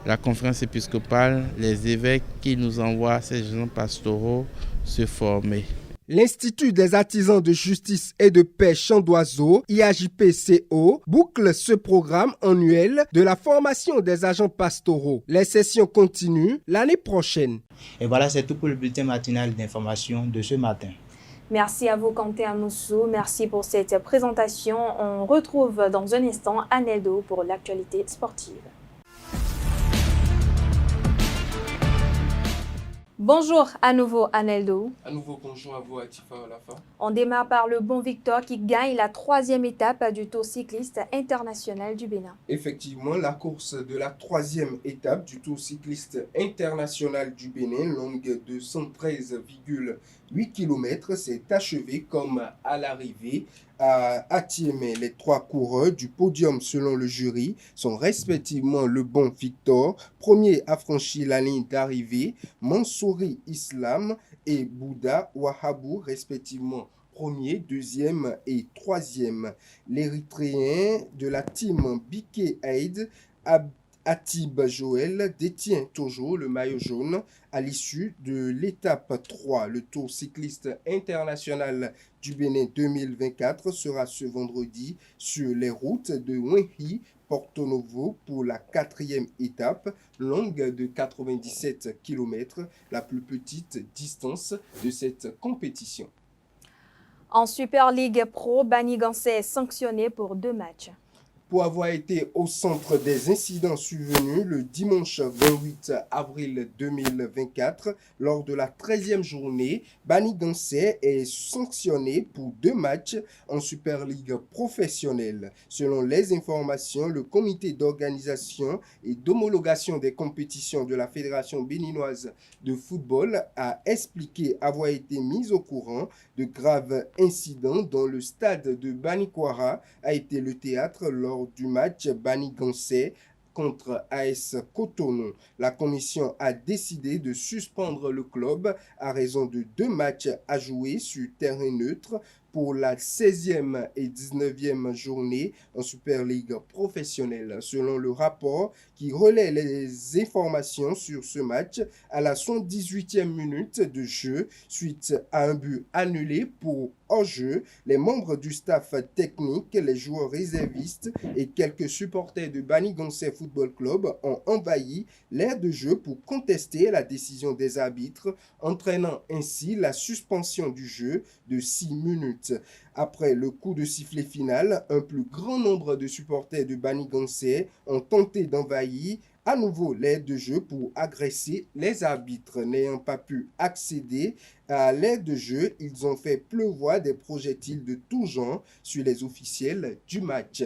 la conférence épiscopale, les évêques qui nous envoient ces jeunes pastoraux se former. L'Institut des artisans de justice et de paix Champ d'Oiseau, IAJP-CO, boucle ce programme annuel de la formation des agents pastoraux. Les sessions continuent l'année prochaine. Et voilà, c'est tout pour le bulletin matinal d'information de ce matin. Merci à vous, Kanté Amoussou. Merci pour cette présentation. On retrouve dans un instant Aneldo pour l'actualité sportive. Bonjour à nouveau, Aneldo. À nouveau, bonjour à vous, Atifa Olafa. On démarre par le Bon Victor qui gagne la 3e étape du Tour cycliste international du Bénin. Effectivement, la course de la 3e étape du Tour cycliste international du Bénin, longue de 113,8 km, s'est achevée comme à l'arrivée à Atiémé. Les 3 coureurs du podium selon le jury sont respectivement le Bon Victor, premier à franchir la ligne d'arrivée, Mansouri Islam et Bouddha Wahabou, respectivement premier, deuxième et troisième. L'Érythréen de la team Biké Aid, Atib Joël, détient toujours le maillot jaune à l'issue de l'étape 3. Le Tour cycliste international du Bénin 2024 sera ce vendredi sur les routes de Wenhi, Porto Novo pour la 4e étape, longue de 97 km, la plus petite distance de cette compétition. En Super League Pro, Bani Gansé est sanctionné pour 2 matchs. Pour avoir été au centre des incidents survenus le dimanche 28 avril 2024, lors de la 13e journée, Bani Gansé est sanctionné pour 2 matchs en Super League professionnelle. Selon les informations, le comité d'organisation et d'homologation des compétitions de la Fédération béninoise de football a expliqué avoir été mis au courant de graves incidents dont le stade de Bani Kwara a été le théâtre lors du match Bani Gansé contre AS Cotonou. La commission a décidé de suspendre le club à raison de 2 matchs à jouer sur terrain neutre pour la 16e et 19e journée en Super League professionnelle. Selon le rapport qui relaie les informations sur ce match, à la 118e minute de jeu, suite à un but annulé pour hors-jeu, les membres du staff technique, les joueurs réservistes et quelques supporters de Bani Gansé Football Club ont envahi l'aire de jeu pour contester la décision des arbitres, entraînant ainsi la suspension du jeu de 6 minutes. Après le coup de sifflet final, un plus grand nombre de supporters de Bani Gansé ont tenté d'envahir à nouveau l'aire de jeu pour agresser les arbitres. N'ayant pas pu accéder à l'aire de jeu, ils ont fait pleuvoir des projectiles de tout genre sur les officiels du match.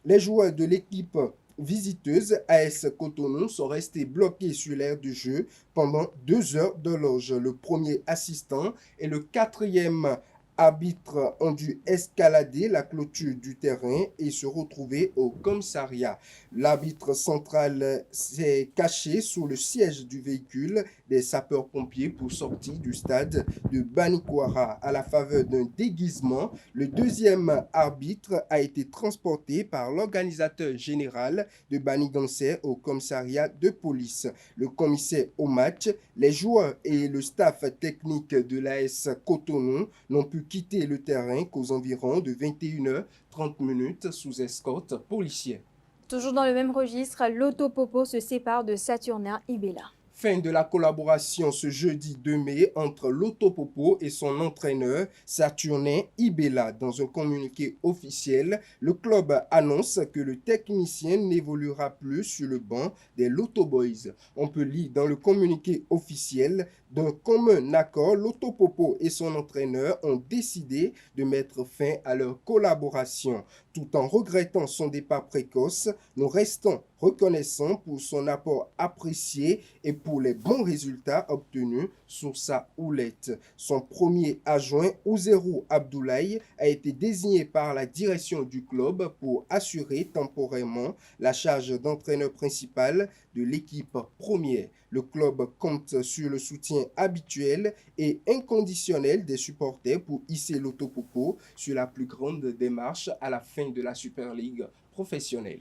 Les joueurs de l'équipe visiteuse AS Cotonou sont restés bloqués sur l'aire de jeu pendant 2 heures d'horloge. Le premier assistant et le 4e arbitres ont dû escalader la clôture du terrain et se retrouver au commissariat. L'arbitre central s'est caché sous le siège du véhicule des sapeurs-pompiers pour sortir du stade de Bani Kwara. À la faveur d'un déguisement, le 2e arbitre a été transporté par l'organisateur général de Bani Gansé au commissariat de police. Le commissaire au match, les joueurs et le staff technique de l'AS Cotonou n'ont pu quitter le terrain qu'aux environs de 21h30 sous escorte policière. Toujours dans le même registre, l'Autopopo se sépare de Saturnin Ibela. Fin de la collaboration ce jeudi 2 mai entre l'Autopopo et son entraîneur Saturnin Ibela. Dans un communiqué officiel, le club annonce que le technicien n'évoluera plus sur le banc des Lotoboys. On peut lire dans le communiqué officiel: d'un commun accord, l'Autopopo et son entraîneur ont décidé de mettre fin à leur collaboration. Tout en regrettant son départ précoce, nous restons reconnaissants pour son apport apprécié et pour les bons résultats obtenus sur sa houlette. Son premier adjoint, Ouzerou Abdoulaye, a été désigné par la direction du club pour assurer temporairement la charge d'entraîneur principal de l'équipe première. Le club compte sur le soutien habituel et inconditionnel des supporters pour hisser l'Autopopo sur la plus grande démarche à la fin de la Super League professionnelle.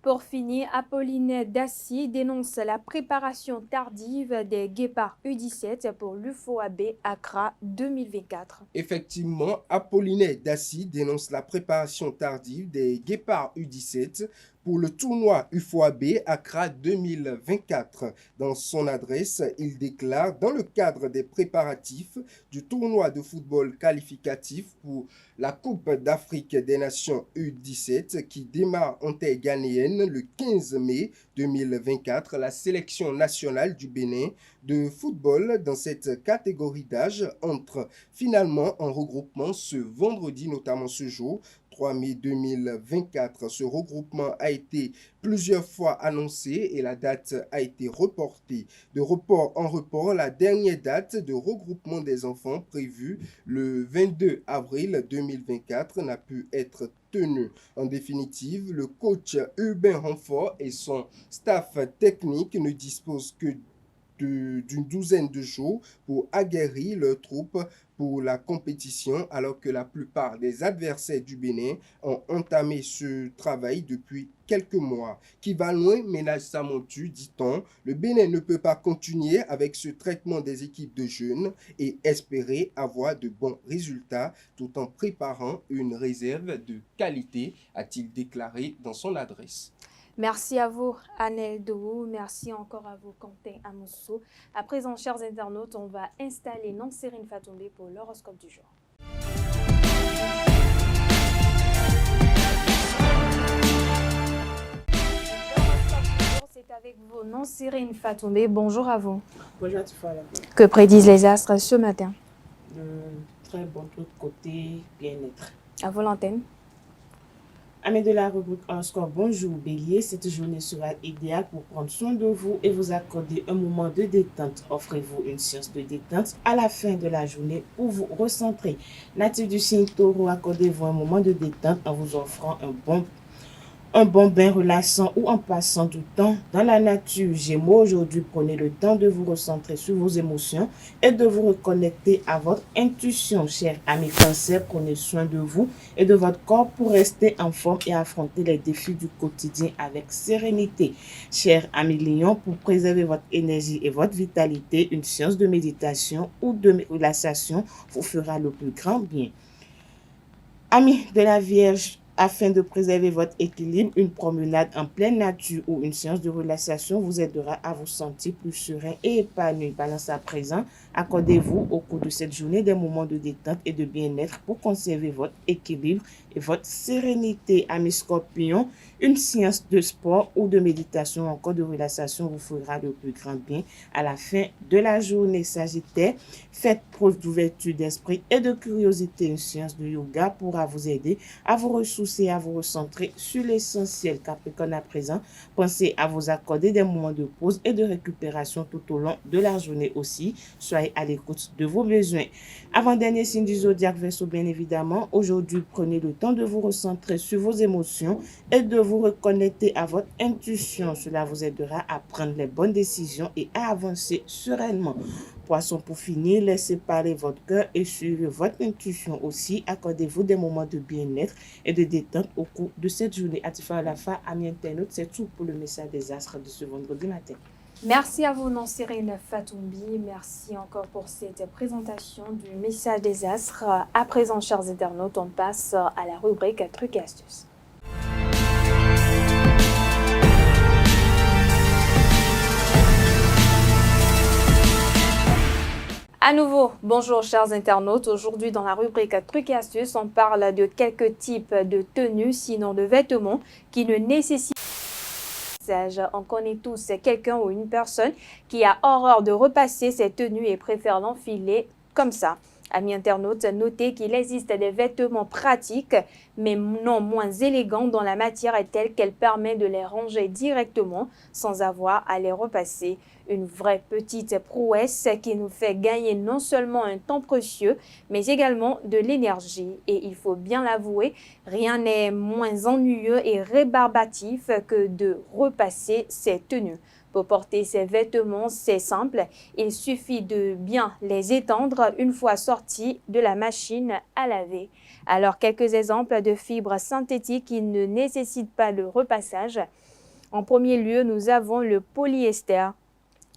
Pour finir, Apolline Dassy dénonce la préparation tardive des Guépards U17 pour l'UFOAB Accra 2024. Effectivement, Apolline Dassy dénonce la préparation tardive des Guépards U17 pour le tournoi UFOAB Accra 2024. Dans son adresse, il déclare, dans le cadre des préparatifs du tournoi de football qualificatif pour la Coupe d'Afrique des Nations U17 qui démarre en terre ghanéenne le 15 mai 2024, la sélection nationale du Bénin de football dans cette catégorie d'âge entre finalement en regroupement ce vendredi, notamment ce jour, 3 mai 2024. Ce regroupement a été plusieurs fois annoncé et la date a été reportée. De report en report, la dernière date de regroupement des enfants prévue le 22 avril 2024 n'a pu être tenue. En définitive, le coach Urbain Renfort et son staff technique ne disposent que d'une douzaine de jours pour aguerrir leurs troupes pour la compétition, alors que la plupart des adversaires du Bénin ont entamé ce travail depuis quelques mois. Qui va loin ménage sa monture, dit-on. Le Bénin ne peut pas continuer avec ce traitement des équipes de jeunes et espérer avoir de bons résultats tout en préparant une réserve de qualité, a-t-il déclaré dans son adresse. Merci à vous, Anel Dourou. Merci encore à vous, Quentin Amoussou. À présent, chers internautes, on va installer Nansérine Fatoumbe pour l'horoscope du jour. L'horoscope du jour, c'est avec vous, Nansérine Fatoumbe. Bonjour à vous. Bonjour, tu fais. Que prédisent les astres ce matin? Très bon truc côté bien-être. À vous l'antenne. Amis de la rubrique horoscope, bonjour Bélier, cette journée sera idéale pour prendre soin de vous et vous accorder un moment de détente. Offrez-vous une séance de détente à la fin de la journée pour vous recentrer. Natif du signe Taureau, accordez-vous un moment de détente en vous offrant un bon bain relaxant ou en passant du temps dans la nature. Gémeaux, aujourd'hui, prenez le temps de vous recentrer sur vos émotions et de vous reconnecter à votre intuition. Chers amis Cancer, prenez soin de vous et de votre corps pour rester en forme et affronter les défis du quotidien avec sérénité. Chers amis Lion, pour préserver votre énergie et votre vitalité, une séance de méditation ou de relaxation vous fera le plus grand bien. Amis de la Vierge, afin de préserver votre équilibre, une promenade en pleine nature ou une séance de relaxation vous aidera à vous sentir plus serein et épanoui. Balance à présent, accordez-vous au cours de cette journée des moments de détente et de bien-être pour conserver votre équilibre et votre sérénité. Amis Scorpion, une séance de sport ou de méditation ou encore de relaxation vous fera le plus grand bien à la fin de la journée. Sagittaire, faites preuve d'ouverture d'esprit et de curiosité. Une séance de yoga pourra vous aider à vous ressourcer et à vous recentrer sur l'essentiel. Capricorne, à présent, pensez à vous accorder des moments de pause et de récupération tout au long de la journée aussi. Soyez à l'écoute de vos besoins. Avant-dernier signe du zodiaque, Verseau, bien évidemment, aujourd'hui, prenez le temps de vous recentrer sur vos émotions et de vous reconnecter à votre intuition. Cela vous aidera à prendre les bonnes décisions et à avancer sereinement. Poisson, pour finir, laissez parler votre cœur et suivez votre intuition aussi. Accordez-vous des moments de bien-être et de détente au cours de cette journée. Atifa Alafa, amis internautes, c'est tout pour le message des astres de ce vendredi matin. Merci à vous, Nansérine Fatoumbi. Merci encore pour cette présentation du message des astres. À présent, chers internautes, on passe à la rubrique Trucs et astuces. À nouveau, bonjour chers internautes. Aujourd'hui dans la rubrique Trucs et astuces, on parle de quelques types de tenues, sinon de vêtements, qui ne nécessitent pas. On connaît tous quelqu'un ou une personne qui a horreur de repasser ses tenues et préfère l'enfiler comme ça. Amis internautes, notez qu'il existe des vêtements pratiques, mais non moins élégants dont la matière est telle qu'elle permet de les ranger directement sans avoir à les repasser. Une vraie petite prouesse qui nous fait gagner non seulement un temps précieux, mais également de l'énergie. Et il faut bien l'avouer, rien n'est moins ennuyeux et rébarbatif que de repasser ses tenues. Pour porter ces vêtements, c'est simple, il suffit de bien les étendre une fois sortis de la machine à laver. Alors, quelques exemples de fibres synthétiques qui ne nécessitent pas le repassage. En premier lieu, nous avons le polyester.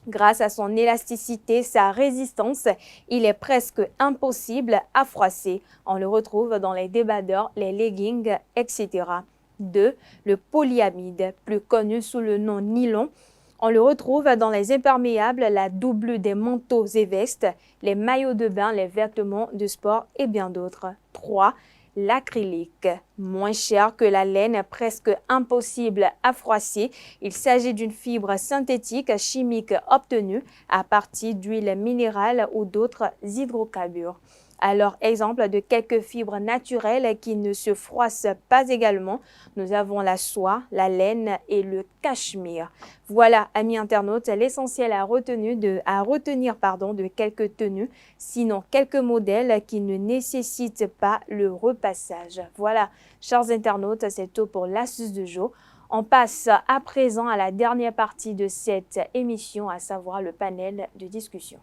Grâce à son élasticité, sa résistance, il est presque impossible à froisser. On le retrouve dans les débardeurs, les leggings, etc. 2. Le polyamide, plus connu sous le nom nylon. On le retrouve dans les imperméables, la double des manteaux et vestes, les maillots de bain, les vêtements de sport et bien d'autres. 3. L'acrylique, moins cher que la laine, presque impossible à froisser. Il s'agit d'une fibre synthétique chimique obtenue à partir d'huile minérale ou d'autres hydrocarbures. Alors, exemple de quelques fibres naturelles qui ne se froissent pas également, nous avons la soie, la laine et le cachemire. Voilà, amis internautes, l'essentiel à retenir de quelques tenues, sinon quelques modèles qui ne nécessitent pas le repassage. Voilà, chers internautes, c'est tout pour l'astuce du jour. On passe à présent à la dernière partie de cette émission, à savoir le panel de discussion.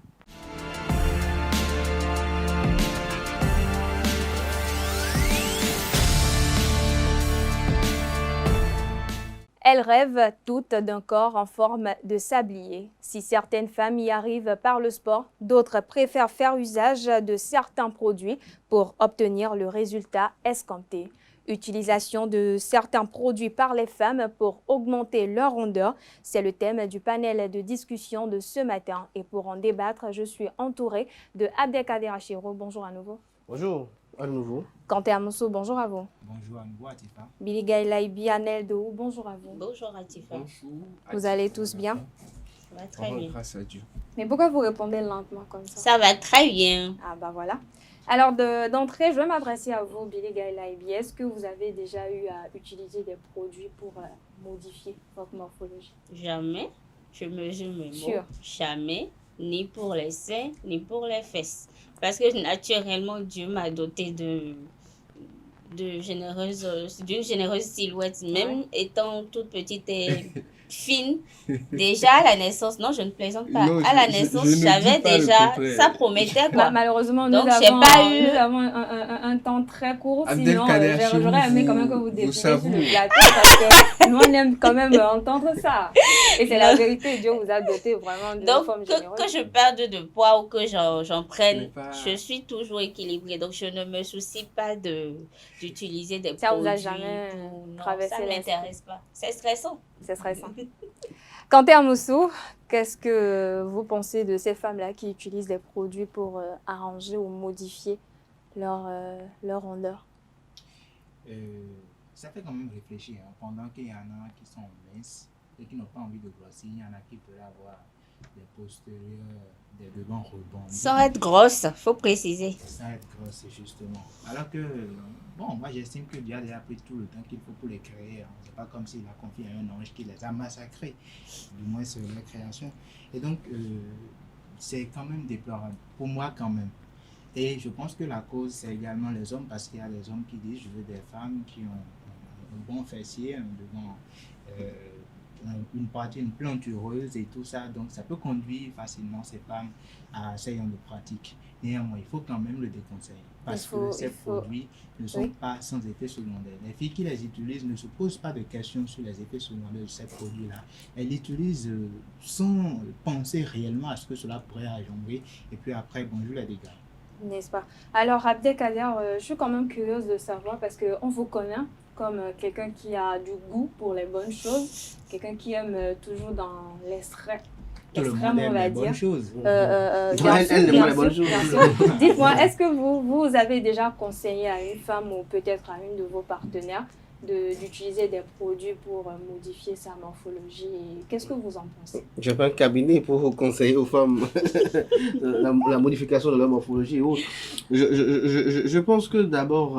Elles rêvent toutes d'un corps en forme de sablier. Si certaines femmes y arrivent par le sport, d'autres préfèrent faire usage de certains produits pour obtenir le résultat escompté. Utilisation de certains produits par les femmes pour augmenter leur rondeur, c'est le thème du panel de discussion de ce matin. Et pour en débattre, je suis entourée de Abdelkader Achiro. Bonjour à nouveau. Bonjour à nouveau. Kanté Amousso, bonjour à vous. Bonjour à nouveau, Atifa. Billy Gaïlaïbi, Anel Dou, bonjour à vous. Bonjour Atifa. Vous allez tous bien? Ça va très bien. Grâce à Dieu. Mais pourquoi vous répondez lentement comme ça? Ça va très bien. Ah bah voilà. Alors d'entrée, je vais m'adresser à vous, Billy Gaïlaïbi. Est-ce que vous avez déjà eu à utiliser des produits pour modifier votre morphologie? Jamais. Je mesure mes mots. Sûr. Jamais. Ni pour les seins, ni pour les fesses. Parce que naturellement, Dieu m'a doté d'une généreuse silhouette, même étant toute petite et fine. Déjà à la naissance, non, je ne plaisante pas. Non, à la naissance, j'avais déjà, ça promettait quoi. Malheureusement, donc nous avons un temps très court. Sinon, j'aurais aimé quand même que vous définiez sur le plateau parce que nous, on aime quand même entendre ça. Et c'est la vérité, Dieu vous a doté vraiment d'une forme généreuse. Que je perde de poids ou que j'en prenne, je suis toujours équilibrée. Donc, je ne me soucie pas d'utiliser des produits. Ça vous a jamais traversé? Ça ne m'intéresse pas. C'est stressant. C'est stressant. Kanté Amousso, qu'est-ce que vous pensez de ces femmes-là qui utilisent des produits pour arranger ou modifier leur rondeur? Ça fait quand même réfléchir. Hein. Pendant qu'il y en a qui sont minces et qui n'ont pas envie de grossir, il y en a qui peuvent avoir des postérieurs, des devants rebondis. Sans être grosse, il faut préciser. Sans être grosse, justement. Alors que, bon, moi j'estime que Dieu a déjà pris tout le temps qu'il faut pour les créer. Hein. C'est pas comme s'il a confié à un ange qui les a massacrés. Du moins, c'est leur création. Et donc, c'est quand même déplorable. Pour moi, quand même. Et je pense que la cause, c'est également les hommes, parce qu'il y a des hommes qui disent je veux des femmes qui ont un bon fessier, un devant. Une partie, une plantureuse et tout ça, donc ça peut conduire facilement ces femmes à ce genre de pratique. Néanmoins, il faut quand même le déconseiller parce que ces produits ne sont pas sans effet secondaire. Les filles qui les utilisent ne se posent pas de questions sur les effets secondaires de ces produits-là. Elles l'utilisent sans penser réellement à ce que cela pourrait engendrer et puis après, bonjour les dégâts. N'est-ce pas? Alors, Abdelkader, je suis quand même curieuse de savoir parce qu'on vous connaît comme quelqu'un qui a du goût pour les bonnes choses, quelqu'un qui aime toujours dans l'extrême, on va dire. Dites-moi, est-ce que vous avez déjà conseillé à une femme ou peut-être à une de vos partenaires d'utiliser des produits pour modifier sa morphologie et qu'est-ce que vous en pensez? J'ai pas un cabinet pour conseiller aux femmes la modification de leur morphologie et autres. Je pense que d'abord,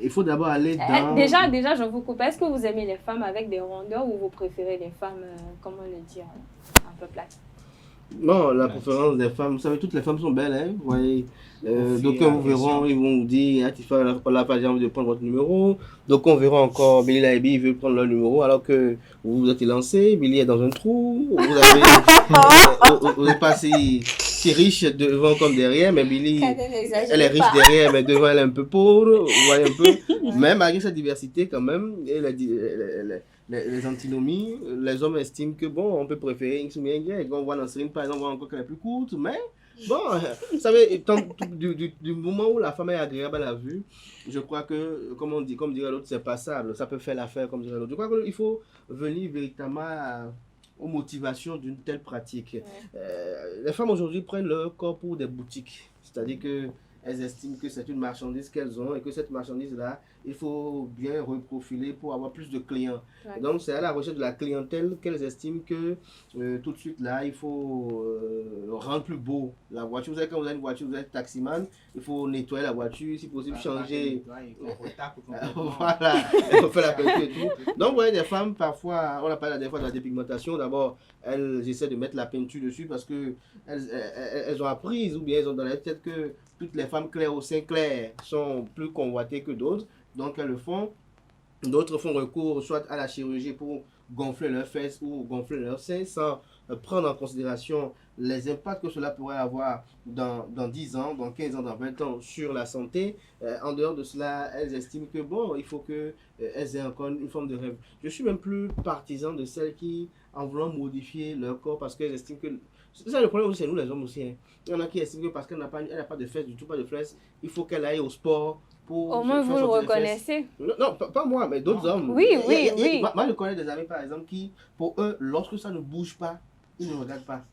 il faut d'abord aller dans... Déjà, je vous coupe. Est-ce que vous aimez les femmes avec des rondeurs ou vous préférez les femmes, comment le dire, un peu plates? Non, la préférence des femmes, vous savez, toutes les femmes sont belles, hein, vous voyez. Donc, vous verront, ils vont vous dire, Atifa, la pas envie de prendre votre numéro. Donc, on verra encore, Billy Laibi veut prendre leur numéro, alors que vous vous êtes lancé, Billy est dans un trou, vous êtes passé si riche devant comme derrière, mais Billy, N'exagère elle est riche pas. derrière, mais devant elle est un peu pauvre, vous voyez un peu. Mais malgré cette diversité quand même, et les antinomies, les hommes estiment que bon, on peut préférer X ou bien Y. On voit dans Céline par exemple, on voit encore qu'elle est plus courte, mais bon, vous savez, du moment où la femme est agréable à la vue, je crois que, comme dirait l'autre, c'est passable, ça peut faire l'affaire, comme dirait l'autre. Je crois qu'il faut venir véritablement aux motivations d'une telle pratique. Les femmes aujourd'hui prennent leur corps pour des boutiques, c'est-à-dire que elles estiment que c'est une marchandise qu'elles ont et que cette marchandise-là, il faut bien reprofiler pour avoir plus de clients. Ouais. Donc, c'est à la recherche de la clientèle qu'elles estiment que tout de suite, là, il faut rendre plus beau la voiture. Vous savez, quand vous avez une voiture, vous êtes taximan, il faut nettoyer la voiture, si possible, changer. Voilà, il faut faire la peinture et tout. Donc, vous voyez, des femmes, parfois, on a parlé la dernière fois de la dépigmentation. D'abord, elles essaient de mettre la peinture dessus parce que elles ont appris ou bien elles ont dans la tête que toutes les femmes claires au sein clair sont plus convoitées que d'autres, donc elles le font. D'autres font recours soit à la chirurgie pour gonfler leurs fesses ou gonfler leurs seins sans prendre en considération les impacts que cela pourrait avoir dans 10 ans, dans 15 ans, dans 20 ans sur la santé. En dehors de cela, elles estiment que bon, il faut qu'elles aient encore une forme de rêve. Je suis même plus partisan de celles qui, en voulant modifier leur corps, parce qu'elles estiment que... C'est ça le problème aussi, c'est nous les hommes aussi. Hein. Il y en a qui estiment que parce qu'elle n'a pas de fesses, du tout pas de fesses, il faut qu'elle aille au sport pour... Au moins, vous le reconnaissez. Non, pas moi, mais d'autres hommes. Oui. Moi, je connais des amis, par exemple, qui, pour eux, lorsque ça ne bouge pas, ils ne regardent pas.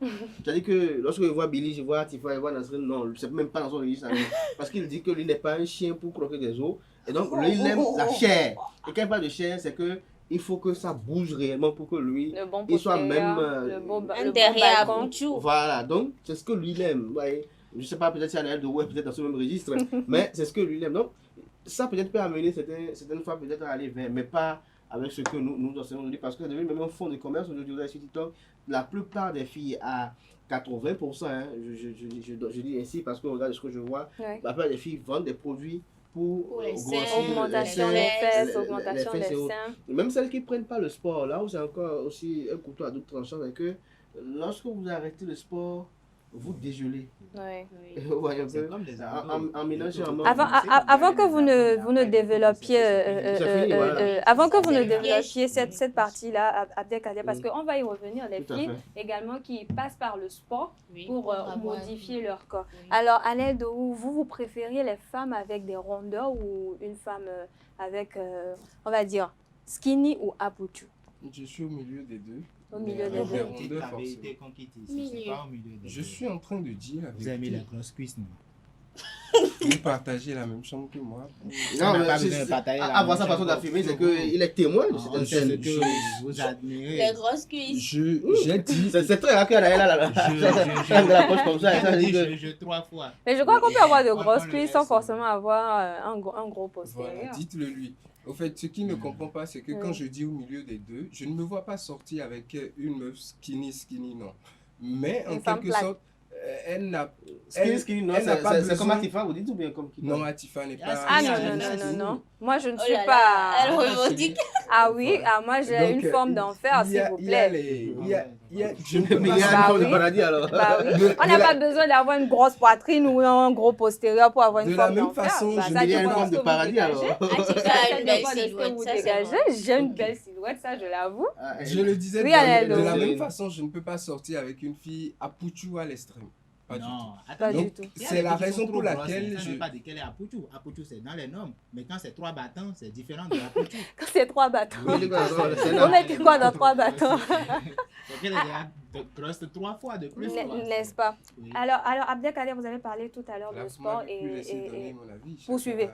C'est-à-dire que lorsque je vois Billy, je vois Tifa, je vois Nasrin, non, c'est même pas dans son registre. Parce qu'il dit que lui n'est pas un chien pour croquer des os. Et donc, lui, il aime la chair. Et quand il parle de chair, c'est que il faut que ça bouge réellement pour que lui, il soit même... derrière Abouchou. Voilà, donc c'est ce que lui il aime. Ouais. Je ne sais pas, peut-être si elle est de ouais, peut-être dans ce même registre, mais c'est ce que lui il aime. Donc, ça peut-être peut amener certaines femmes peut-être à aller vers, mais pas avec ce que nous enseignons aujourd'hui, parce que même un fonds de commerce aujourd'hui sur TikTok, la plupart des filles à 80%, hein, je dis ainsi parce que regarde ce que je vois, la plupart des filles vendent des produits pour les seins, augmentation des fesses, augmentation des seins. Même celles qui ne prennent pas le sport, là où c'est encore aussi un couteau à double tranchant, c'est que lorsque vous arrêtez le sport, vous dégelez. Ouais, un peu. En mélangeant avant que vous ne développiez avant que vous ne développiez cette partie-là, Abdelkader, parce qu'on va y revenir, les filles également qui passent par le sport pour modifier leur corps. Alors, Anel Dohou, vous préfériez les femmes avec des rondeurs ou une femme avec, on va dire, skinny ou abouchou? Je suis au milieu des deux. Au milieu des deux. Je suis en train de dire avec vous avez mis la grosse cuisse, non? Vous partagez la même chambre que moi. Non, mais avoir sa façon d'affirmer, c'est qu'il est témoin de cette scène. Que vous admirez. Les grosses cuisses. J'ai dit. C'est très rare qu'elle ait de la poche comme ça. Je 3 fois. Mais je crois qu'on peut avoir de grosses cuisses sans forcément avoir un gros postérieur. Voilà, dites-le lui. Au fait, ce qu'il ne comprend pas, c'est que quand je dis au milieu des deux, je ne me vois pas sortir avec une meuf skinny, non. Mais en quelque sorte, elle n'a skinny, non, c'est comme Atifa, vous dites ou bien comme qui? Non, Atifa n'est pas... Ah non. Moi, je ne suis pas... Elle revendique. Ah oui, moi j'ai une forme d'enfer, s'il vous plaît. Je ne peux pas... de paradis alors. On n'a pas besoin d'avoir une grosse poitrine ou un gros postérieur pour avoir une forme d'enfer. De la même façon, je n'ai une forme de paradis alors. J'ai une belle silhouette, ça je l'avoue. Je le disais, de la même façon, je ne peux pas sortir avec une fille à Pouchou à l'extrême. Pas du tout. C'est la raison pour laquelle je ne sais pas de quel est Apouchou. Apouchou, c'est dans les normes. Mais quand c'est 3 bâtons, c'est différent de Apouchou. Quand c'est 3 bâtons. Vous mettez quoi dans 3 bâtons? Elle est grosse 3 fois de plus. N'est-ce pas? Alors Abdelkader, vous avez parlé tout à l'heure de sport et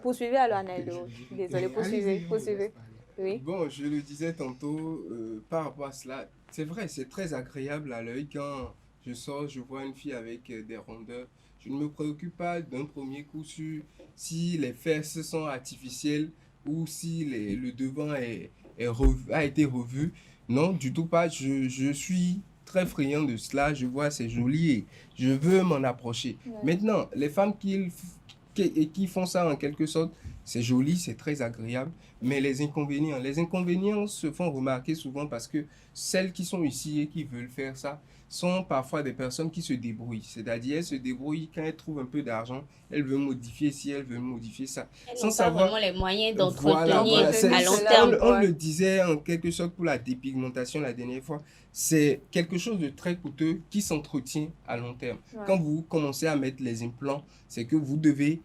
poursuivez alors Aneldo. Désolé, poursuivez. Oui. Bon, je le disais tantôt, par rapport à cela, c'est vrai, c'est très agréable à l'œil quand je sors, je vois une fille avec des rondeurs. Je ne me préoccupe pas d'un premier coup sur si les fesses sont artificielles ou si le devant a été revu. Non, du tout pas. Je suis très friand de cela. Je vois, c'est joli et je veux m'en approcher. Ouais. Maintenant, les femmes qui font ça en quelque sorte, c'est joli, c'est très agréable, mais les inconvénients se font remarquer souvent parce que celles qui sont ici et qui veulent faire ça sont parfois des personnes qui se débrouillent. C'est-à-dire, elles se débrouillent quand elles trouvent un peu d'argent, elles veulent modifier ci, elles veulent modifier ça. Elles Sans n'ont pas savoir vraiment les moyens d'entretenir voilà. à long terme. On le disait en quelque sorte pour la dépigmentation la dernière fois, c'est quelque chose de très coûteux qui s'entretient à long terme. Ouais. Quand vous commencez à mettre les implants, c'est que vous devez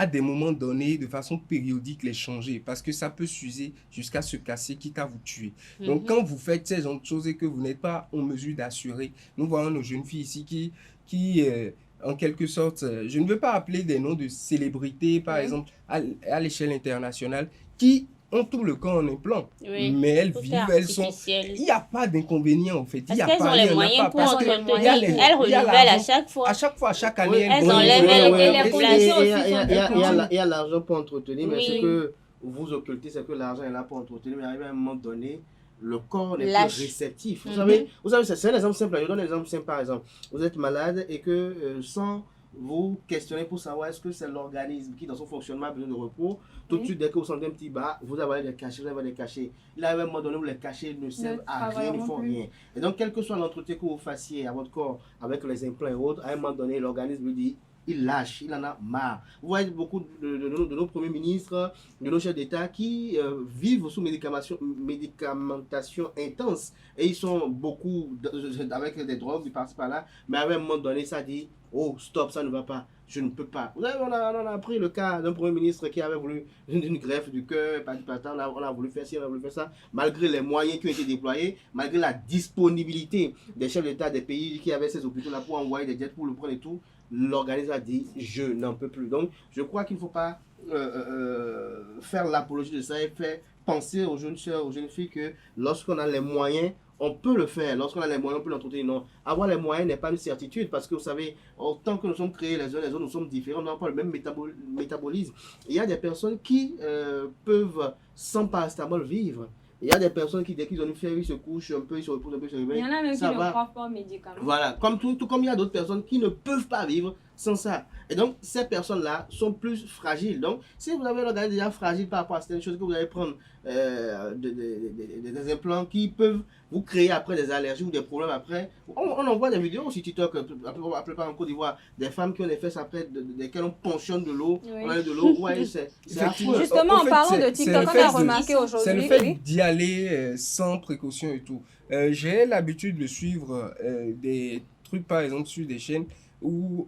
à des moments donnés, de façon périodique, les changer parce que ça peut s'user jusqu'à se casser, quitte à vous tuer. Donc, quand vous faites ces genres de choses et que vous n'êtes pas en mesure d'assurer, nous voyons nos jeunes filles ici qui en quelque sorte, je ne veux pas appeler des noms de célébrités, par exemple, à l'échelle internationale, qui ont tout le corps en implant, mais elles vivent, elles sont... Il n'y a pas d'inconvénient, en fait. Parce qu'elles ont les moyens pour entretenir. Elles renouvellent à chaque fois. À chaque année, elles enlèvent les populations aussi. Il y a l'argent pour entretenir, mais ce que vous occultez, c'est que l'argent est là pour entretenir, mais arrivé à un moment donné, le corps n'est plus réceptif. Vous savez, c'est un exemple simple. Je donne un exemple simple, par exemple. Vous êtes malade et que sans vous questionnez pour savoir est-ce que c'est l'organisme qui, dans son fonctionnement, a besoin de repos. Tout de suite, dès que vous sentez un petit bas, vous avez des cachets, vous avez des cachets. Il a un moment donné où les cachets ne servent à rien, ils ne font rien. Et donc, quel que soit l'entretien que vous fassiez à votre corps avec les implants et autres, à un moment donné, l'organisme lui dit, il lâche, il en a marre. Vous voyez beaucoup de nos premiers ministres, de nos chefs d'État qui vivent sous médicamentation intense. Et ils sont beaucoup avec des drogues, du par-ci par-là. Mais à un moment donné, ça dit, oh, stop, ça ne va pas. Je ne peux pas. Vous savez, on a pris le cas d'un premier ministre qui avait voulu une greffe du cœur, on a voulu faire ci, on a voulu faire ça, malgré les moyens qui ont été déployés, malgré la disponibilité des chefs d'État des pays qui avaient ces hôpitaux-là pour envoyer des jets pour le prendre et tout, l'organisme a dit, je n'en peux plus. Donc, je crois qu'il ne faut pas faire l'apologie de ça et faire penser aux jeunes sœurs, aux jeunes filles que lorsqu'on a les moyens, on peut le faire. Lorsqu'on a les moyens, on peut l'entretenir. Non, avoir les moyens n'est pas une certitude parce que vous savez, autant que nous sommes créés les uns les autres, nous sommes différents, nous n'avons pas le même métabolisme. Il y a des personnes qui peuvent sans paracétamol vivre. Il y a des personnes qui, dès qu'ils ont une fièvre, ils se couchent un peu, ils se reposent un peu, ils se réveillent. Il y en a même qui ne croient pas aux médicaments. Voilà, tout comme il y a d'autres personnes qui ne peuvent pas vivre sans ça. Et donc, ces personnes-là sont plus fragiles. Donc, si vous avez l'organisme déjà fragile par rapport à certaines choses que vous allez prendre des implants qui peuvent vous créer après des allergies ou des problèmes après. On en voit des vidéos sur TikTok, appelé par en Côte d'Ivoire, des femmes qui ont des fesses après, desquelles on ponctionne de l'eau, on a de l'eau. Ouais, c'est affreux. Justement, en parlant de TikTok, on a remarqué aujourd'hui. C'est le fait d'y aller sans précaution et tout. J'ai l'habitude de suivre des trucs, par exemple, sur des chaînes où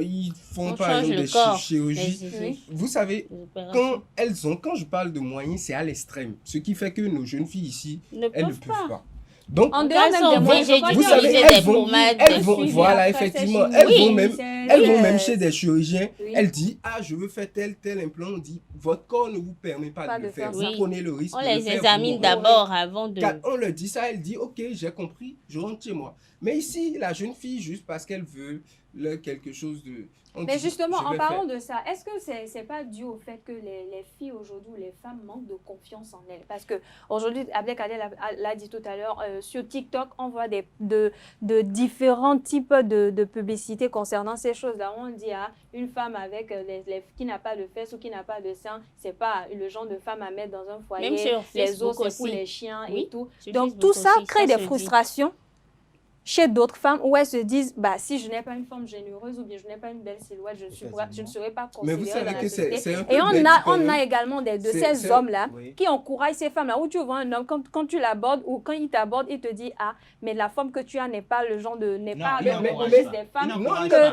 ils font par exemple des chirurgies. Vous savez, quand je parle de moyens, c'est à l'extrême. Ce qui fait que nos jeunes filles ici, elles ne peuvent pas. Donc, en dehors même des moyens, vous savez, elles vont, voilà, effectivement, elles vont même chez des chirurgiens. Elles disent, je veux faire tel implant. On dit, votre corps ne vous permet pas de le faire. Vous prenez le risque. On les examine d'abord avant de. Quand on leur dit ça, elle dit, ok, j'ai compris, je rentre chez moi. Mais ici, la jeune fille, juste parce qu'elle veut quelque chose de... Mais justement, en parlant de ça, est-ce que c'est pas dû au fait que les filles aujourd'hui, les femmes manquent de confiance en elles? Parce qu'aujourd'hui, Abdelkader l'a dit tout à l'heure, sur TikTok, on voit de différents types de publicités concernant ces choses-là. On dit une femme avec qui n'a pas de fesses ou qui n'a pas de sein, c'est pas le genre de femme à mettre dans un foyer. Même sur les os, c'est aussi pour les chiens et tout. Donc tout ça crée des frustrations chez d'autres femmes où elles se disent si je n'ai pas une forme généreuse ou bien je n'ai pas une belle silhouette, je ne serai pas considérée dans la société. Et on a également de ces hommes-là qui encouragent ces femmes-là. Où tu vois un homme, quand tu l'abordes ou quand il t'aborde, il te dit mais la forme que tu as n'est pas le genre de des femmes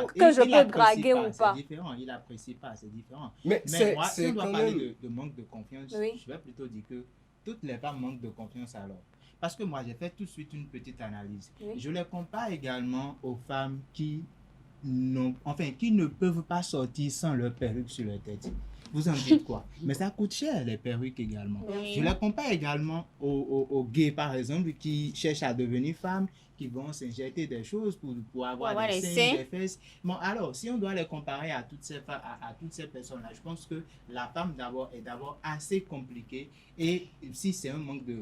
que je peux draguer ou pas. C'est différent, il n'apprécie pas, c'est différent. Mais moi, si on doit parler de manque de confiance, je vais plutôt dire que toutes les femmes manquent de confiance alors. Parce que moi, j'ai fait tout de suite une petite analyse. Je les compare également aux femmes qui ne peuvent pas sortir sans leur perruque sur leur tête. Vous en dites quoi? Mais ça coûte cher, les perruques également. Je les compare également aux gays, par exemple, qui cherchent à devenir femmes, qui vont s'injecter des choses pour avoir avoir des les seins, seins. des fesses. Bon, alors, si on doit les comparer à toutes ces personnes-là, je pense que la femme est d'abord assez compliquée. Et si c'est un manque de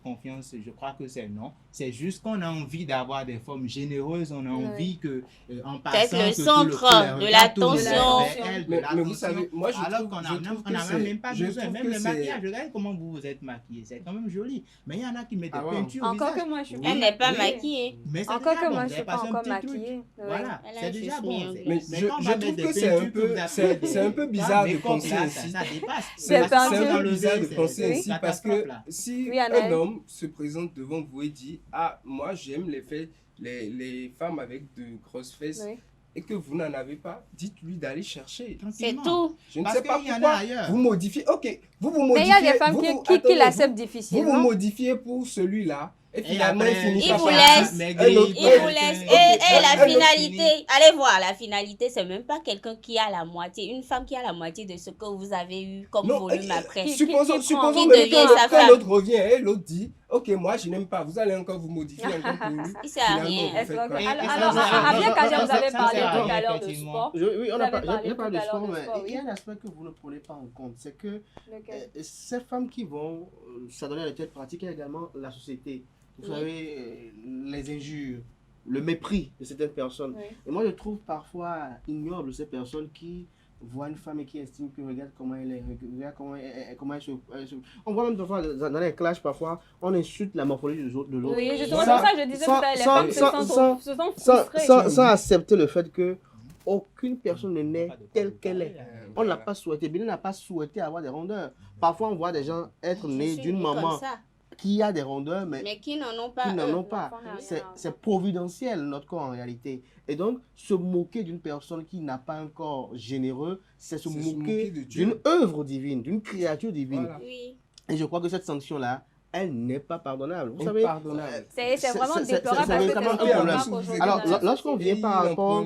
confiance, je crois que c'est non. C'est juste qu'on a envie d'avoir des formes généreuses, on a envie que, en passant, Peut-être le que centre de l'attention. Mais vous savez, moi je alors trouve, qu'on je trouve que n'a c'est- même pas je besoin. trouve Même que le c'est- maquillage, regarde comment vous êtes maquillé, c'est quand même joli. Mais il y en a qui mettent des Ah ouais. peintures au Encore visage. que moi, je suis Elle n'est pas Oui. maquillée. Mais c'est Encore déjà que bon, moi, vous je avez suis pas passé un encore petit truc. maquillée. Ouais. Voilà, Elle a c'est déjà juste bon. mis un Mais Mais je quand on va trouve mettre que des c'est un peintures peu- vous c'est appelez un peu des- bizarre des de make-up, penser là, aussi. ça dépasse. C'est C'est peinture. un peu bizarre de C'est penser une aussi parce que catastrophe, là. si Oui, un Anaël. homme se présente devant vous et dit « Ah, moi j'aime les femmes avec de grosses fesses Oui. et que vous n'en avez pas, dites-lui d'aller chercher. » C'est tout. Je ne Parce sais pas qu'il y en a pourquoi ailleurs. vous modifiez. Ok, vous Mais il modifiez. y a des femmes vous- qui attendez, l'acceptent vous difficilement. modifiez pour celui-là et finalement après, il finit il par vous faire laisse. un autre. Il vous laisse. Et la un autre finalité, allez voir, la finalité, c'est même pas quelqu'un qui a la moitié, une femme qui a la moitié de ce que vous avez eu comme Non, volume après. supposons qui même devient sa quand femme. l'autre revient et l'autre dit ok, moi je n'aime pas, vous allez encore vous modifier encore pour lui. Il sert à Finalement, rien. vous faites quoi? Alors, à bien Kaja, vous avez parlé tout à l'heure de sport. Oui, on Vous a avez parlé parlé de tout à l'heure sport, de mais sport, il y a oui. un aspect que vous ne prenez pas en compte, c'est que Lequel? ces femmes qui vont s'adonner à la tête pratique, il y a également la société. Vous Oui. savez, les injures, le mépris de certaines personnes. Oui. Et moi, je trouve parfois ignoble ces personnes qui voient une femme et qui estiment que regarde comment elle est, regarde comment elle se... On voit même parfois dans les clashs, parfois, on insulte la morphologie de l'autre. Oui, justement, c'est pour ça que je disais tout à l'heure, les femmes se sentent frustrées. Sans accepter le fait que aucune personne ne naît telle qu'elle est. On n'a pas souhaité, Bénin n'a pas souhaité avoir des rondeurs. Parfois, on voit des gens être nés d'une maman qui a des rondeurs, mais qui n'en ont pas. qui n'en ont pas. C'est providentiel, notre corps, en réalité. Et donc, se moquer d'une personne qui n'a pas un corps généreux, c'est se moquer d'une œuvre divine, d'une créature divine. Voilà. Oui. Et je crois que cette sanction-là, elle n'est pas pardonnable. Vous savez, C'est vraiment déplorable parce que véritablement c'est un un problème. Alors, lorsqu'on vient par rapport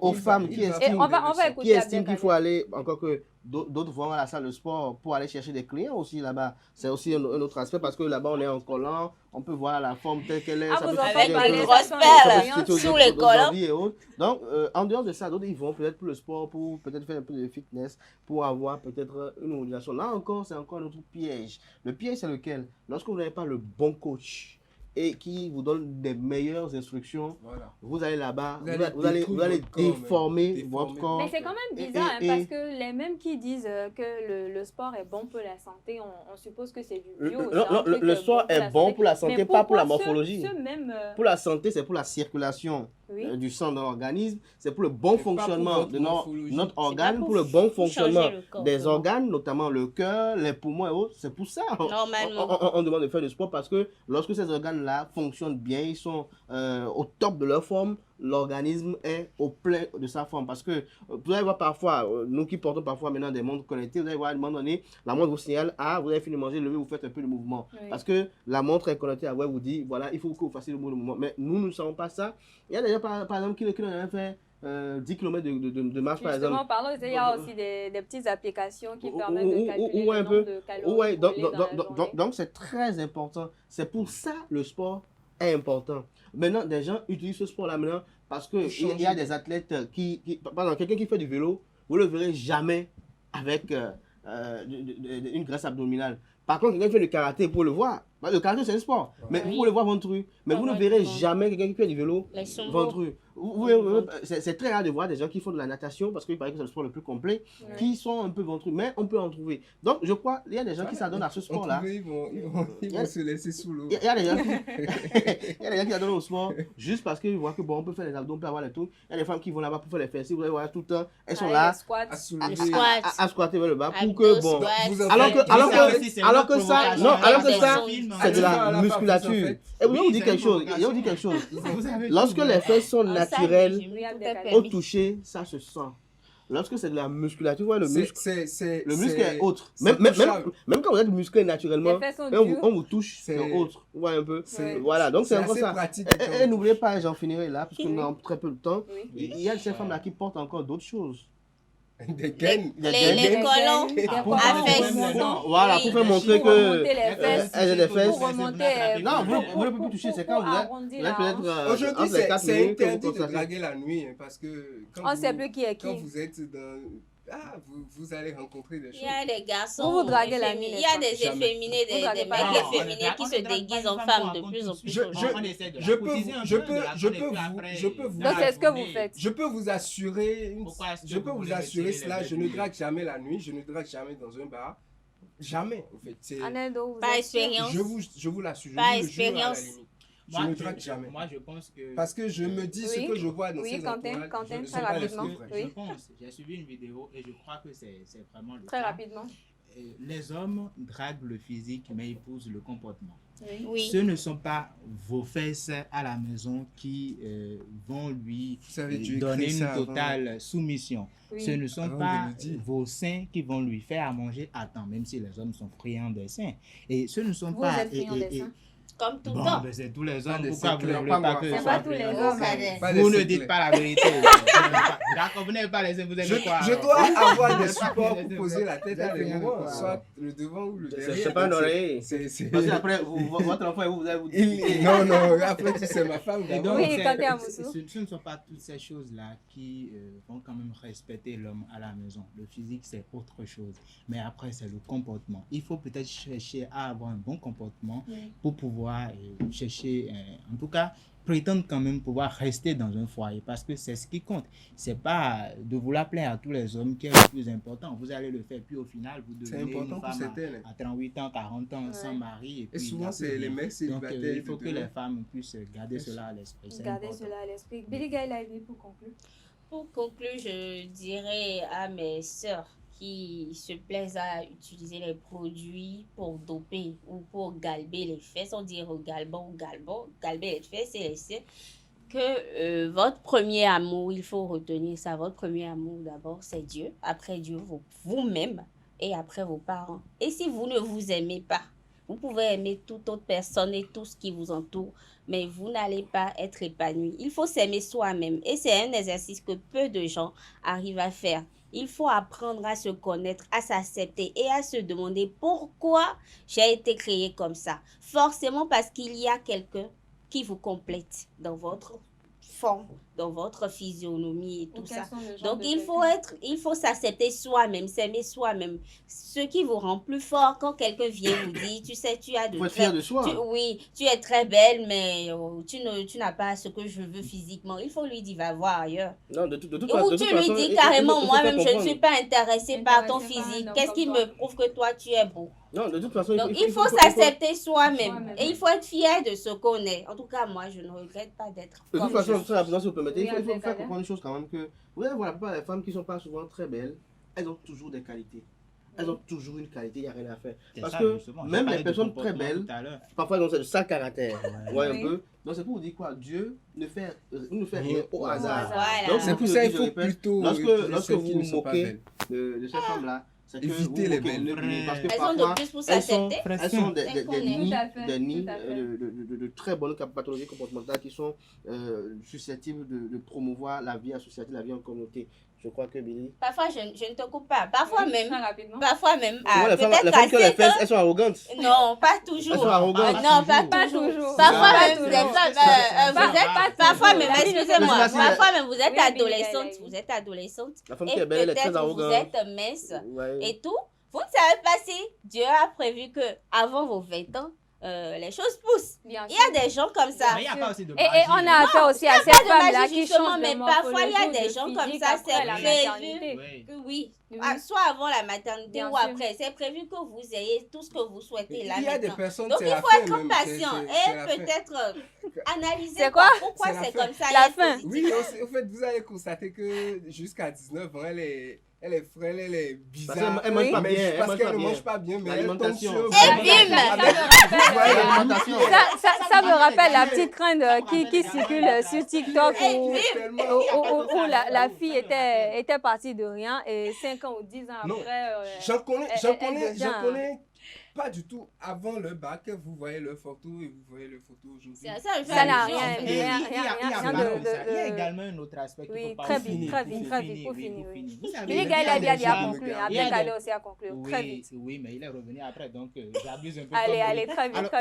aux femmes qui estiment qu'il faut aller, encore que d'autres vont à la salle de sport pour aller chercher des clients aussi là-bas. C'est aussi un autre aspect parce que là-bas, on est en collant, on peut voir la forme telle qu'elle est. Ah, ça vous peut en changer faites un pas peu. les grosses perles sous les collants. Et autres. Donc, en dehors de ça, d'autres, ils vont peut-être pour le sport, pour peut-être faire un peu de fitness, pour avoir peut-être une motivation. Là encore, c'est encore un autre piège. Le piège, c'est lequel? Lorsque vous n'avez pas le bon coach et qui vous donne des meilleures instructions, vous allez là-bas, vous allez déformer votre corps. Mais c'est quand même bizarre parce que les mêmes qui disent que le sport est bon pour la santé, on suppose que c'est du bio. Le sport est bon pour la santé, pas pour la morphologie. Même, Pour la santé, c'est pour la circulation du sang dans l'organisme, c'est pour le bon fonctionnement de notre organe, pour le bon fonctionnement des organes, notamment le cœur, les poumons et autres. C'est pour ça on demande de faire du sport parce que lorsque ces organes-là fonctionnent bien, ils sont au top de leur forme, l'organisme est au plein de sa forme. Parce que vous allez voir parfois, nous qui portons parfois maintenant des montres connectées, vous allez voir à un moment donné, la montre vous signale, ah, vous avez fini de manger, levez, vous faites un peu de mouvement. Oui. Parce que la montre est connectée à vous, vous dit, voilà, il faut que vous fassiez le mouvement. Mais nous ne savons pas ça. Il y a des gens, par exemple, qui n'ont jamais fait 10 km de marche, par exemple. Justement, parlons, il y a aussi des petites applications qui permettent de calculer le nombre de calories donc c'est très important. C'est pour ça le sport est important. Maintenant, des gens utilisent ce sport-là maintenant parce qu'il y a des athlètes par exemple, quelqu'un qui fait du vélo, vous ne le verrez jamais avec une graisse abdominale. Par contre, quelqu'un qui fait du karaté, pour le voir. Le karaté, c'est un sport. Mais vous pouvez le voir ventru. Mais vous ne verrez jamais quelqu'un qui fait du vélo ventru. C'est très rare de voir des gens qui font de la natation, parce qu'il paraît que c'est le sport le plus complet, qui sont un peu ventrus. Mais on peut en trouver. Donc, je crois qu'il y a des gens qui s'adonnent à ce sport-là. Ils vont se laisser sous l'eau. Il y a des gens qui s'adonnent au sport juste parce qu'ils voient que bon, on peut faire les abdos, on peut avoir les trucs. Il y a des femmes qui vont là-bas pour faire les fessiers. Vous allez voir tout le temps, elles sont là à squatter vers le bas pour que bon. Alors que ça, c'est de la musculature. Et vous vous dire quelque chose. Lorsque les fesses sont naturelles, au toucher, ça se sent. Lorsque c'est de la musculature, ouais, le muscle est autre. Même quand vous êtes musclé naturellement, on vous touche, c'est autre. Ouais, un peu. Voilà, donc c'est un peu ça. Et n'oubliez pas, j'en finirai là, parce qu'on a très peu de temps. Il y a ces femmes-là qui portent encore d'autres choses. Des gaines. Les colons Voilà, pour faire montrer que elles ont des fesses. Pour remonter. Non, vous ne pouvez plus toucher, c'est quand vous êtes peut-être. Aujourd'hui, c'est interdit de draguer la nuit parce que on ne sait plus qui est qui. Quand vous êtes dans. Vous allez rencontrer des choses. Il y a des garçons. Vous draguez la nuit. Il y a des efféminés, des mecs efféminés qui se déguisent en femmes de plus en plus. Je peux vous. Donc c'est ce que vous faites. Je peux vous assurer. Cela. Je ne drague jamais la nuit. Je ne drague jamais dans un bar. Jamais, en fait. Par expérience. Je vous l'assure. Par expérience. Je ne drague jamais. Moi, je pense que... Parce que je me dis ce que je vois dans ces entourages. Quentin, très rapidement. Je pense, j'ai suivi une vidéo et je crois que c'est vraiment le cas. Très rapidement. Les hommes draguent le physique, mais épousent le comportement. Oui. Ce ne sont pas vos fesses à la maison qui vont lui donner une totale soumission. Oui. Ce ne sont pas vos seins qui vont lui faire à manger à temps, même si les hommes sont friands des seins. Et ce ne sont vous pas... Êtes friands des seins. Comme tout le temps. Ben c'est tous les hommes. Pourquoi vous ne voulez pas que ce soit tous les hommes. Vous ne dites pas la vérité. D'accord, vous n'avez pas les hommes, vous aimez quoi? Je dois avoir des supports pour poser la tête à des moments, soit le devant ou le derrière. C'est pas un oreiller. Parce qu'après, votre enfant et vous allez vous dire. Non, après tu sais ma femme. Oui, quand t'es à Moussou. Ce ne sont pas toutes ces choses-là qui vont quand même respecter l'homme à la maison. Le physique, c'est autre chose. Mais après, c'est le comportement. Il faut peut-être chercher à avoir un bon comportement pour pouvoir chercher, en tout cas, prétendre quand même pouvoir rester dans un foyer parce que c'est ce qui compte. C'est pas de vouloir plaire à tous les hommes qui est le plus important. Vous allez le faire, puis au final, vous devenez une femme à 38 ans, 40 ans, sans mari. Et souvent, c'est les mecs célibataires. Donc, il faut que les femmes puissent garder cela à l'esprit. Garder cela à l'esprit. Billy Gaïlaïdi, pour conclure. Pour conclure, je dirais à mes sœurs qui se plaisent à utiliser les produits pour doper ou pour galber les fesses, on dirait galber les fesses et les seins, que votre premier amour, il faut retenir ça, votre premier amour d'abord, c'est Dieu, après Dieu, vous-même et après vos parents. Et si vous ne vous aimez pas, vous pouvez aimer toute autre personne et tout ce qui vous entoure, mais vous n'allez pas être épanoui. Il faut s'aimer soi-même et c'est un exercice que peu de gens arrivent à faire. Il faut apprendre à se connaître, à s'accepter et à se demander pourquoi j'ai été créé comme ça. Forcément parce qu'il y a quelqu'un qui vous complète dans votre forme, dans votre physionomie et tout ça. Donc il faut s'accepter soi-même, s'aimer soi-même. Ce qui vous rend plus fort quand quelqu'un vient vous dire, tu sais, tu as de fier de soi. Tu es très belle, mais tu n'as pas ce que je veux physiquement. Il faut lui dire, va voir ailleurs. Non, de toute façon. Ou tu lui dis carrément, moi-même, je ne suis pas intéressée par ton physique. Qu'est-ce qui me prouve que toi, tu es beau? Non, de toute façon, donc, il faut s'accepter soi-même. Et il faut être fier de ce qu'on est. En tout cas, moi, je ne regrette pas d'être comme je suis. De toute façon, si vous permettez, il faut faire comprendre une chose quand même que, vous allez voir la plupart des femmes qui ne sont pas souvent très belles, elles ont toujours des qualités. Elles ont toujours une qualité, il n'y a rien à faire. Parce que même les personnes très belles, parfois, elles ont de sale caractère. Ouais, un peu. Donc, c'est pour vous dire quoi? Dieu ne fait rien au hasard. Donc, c'est pour ça qu'il faut plutôt. Lorsque vous vous moquez de cette femme-là, éviter les belles. Parce que elles sont de plus pour s'accepter. Elles sont des nids de très bonnes pathologies comportementales qui sont susceptibles de promouvoir la vie associative, la vie en communauté. Je crois que Billy. Parfois, je ne te coupe pas. Parfois même. Parfois même. Les femmes qui ont les fesses, elles sont arrogantes. Non, pas toujours. Elles sont arrogantes. Non, pas toujours. Parfois même, vous êtes. Parfois même, excusez-moi. Parfois même, vous êtes adolescente. Vous êtes adolescente. La femme qui est belle, elle est très arrogante. Vous êtes mince et tout. Vous ne savez pas si Dieu a prévu que avant vos 20 ans, les choses poussent. Il y a des gens comme ça. Mais il n'y a pas aussi de magie. Et on a affaire aussi à ces femmes-là qui changent mais parfois il y a des gens comme ça, c'est prévu. Oui. Soit avant la maternité ou après. C'est prévu que vous ayez tout ce que vous souhaitez là. Il y a des personnes. Donc il faut être patient et peut-être analyser pourquoi c'est comme ça. La fin. Oui, en fait, vous allez constater que jusqu'à 19 ans, elle est frêle, elle est bizarre. Elle mange pas bien. Parce qu'elle ne mange pas bien, mais elle tombe sur... Ça me rappelle la petite crainte qui circule sur TikTok où la fille était partie de rien et 5 ans ou 10 ans après... J'en connais pas du tout. Avant le bac, vous voyez le photo et vous voyez le photo aujourd'hui. Ça n'a rien. Il y a également un autre aspect qu'il faut pas très vite, pour finir. Les gars, il a dit à conclure. Après, Kale aussi à conclure. Très vite. Oui, mais il est revenu après, donc j'abuse un peu. Allez, très vite. Alors,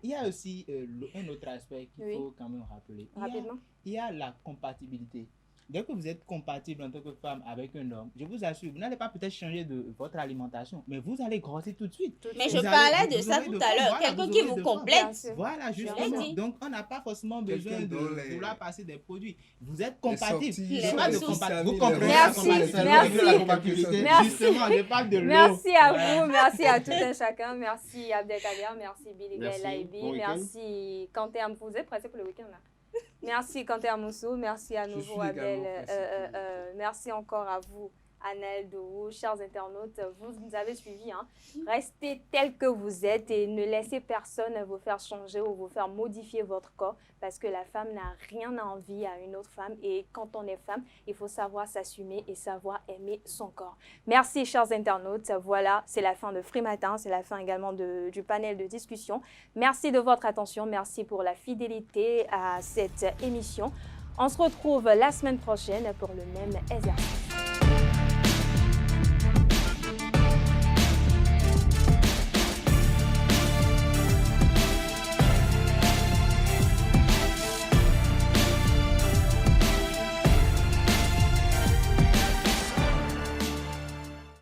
il y a aussi un autre aspect qu'il faut quand même rappeler. Rapidement. Il y a la compatibilité. Dès que vous êtes compatible en tant que femme avec un homme, je vous assure, vous n'allez pas peut-être changer de votre alimentation, mais vous allez grossir tout de suite. Mais je parlais de ça tout à l'heure, quelqu'un qui vous complète. Voilà, justement. Donc, on n'a pas forcément besoin de vouloir passer des produits. Vous êtes compatible. Vous comprenez la compatibilité. Justement, je parle de l'eau. Merci à vous, merci à tout un chacun. Merci Abdelkader, merci Billy Laibi, merci Kanté Amoussou. Vous êtes pressé pour le week-end là? Merci Kanté Amoussou, merci à nouveau Abdel, merci encore à vous Anel Dourou, chers internautes, vous nous avez suivis, hein. Restez tels que vous êtes et ne laissez personne vous faire changer ou vous faire modifier votre corps parce que la femme n'a rien à envier à une autre femme et quand on est femme, il faut savoir s'assumer et savoir aimer son corps. Merci chers internautes, voilà, c'est la fin de Free Matin, c'est la fin également du panel de discussion. Merci de votre attention, merci pour la fidélité à cette émission. On se retrouve la semaine prochaine pour le même exercice.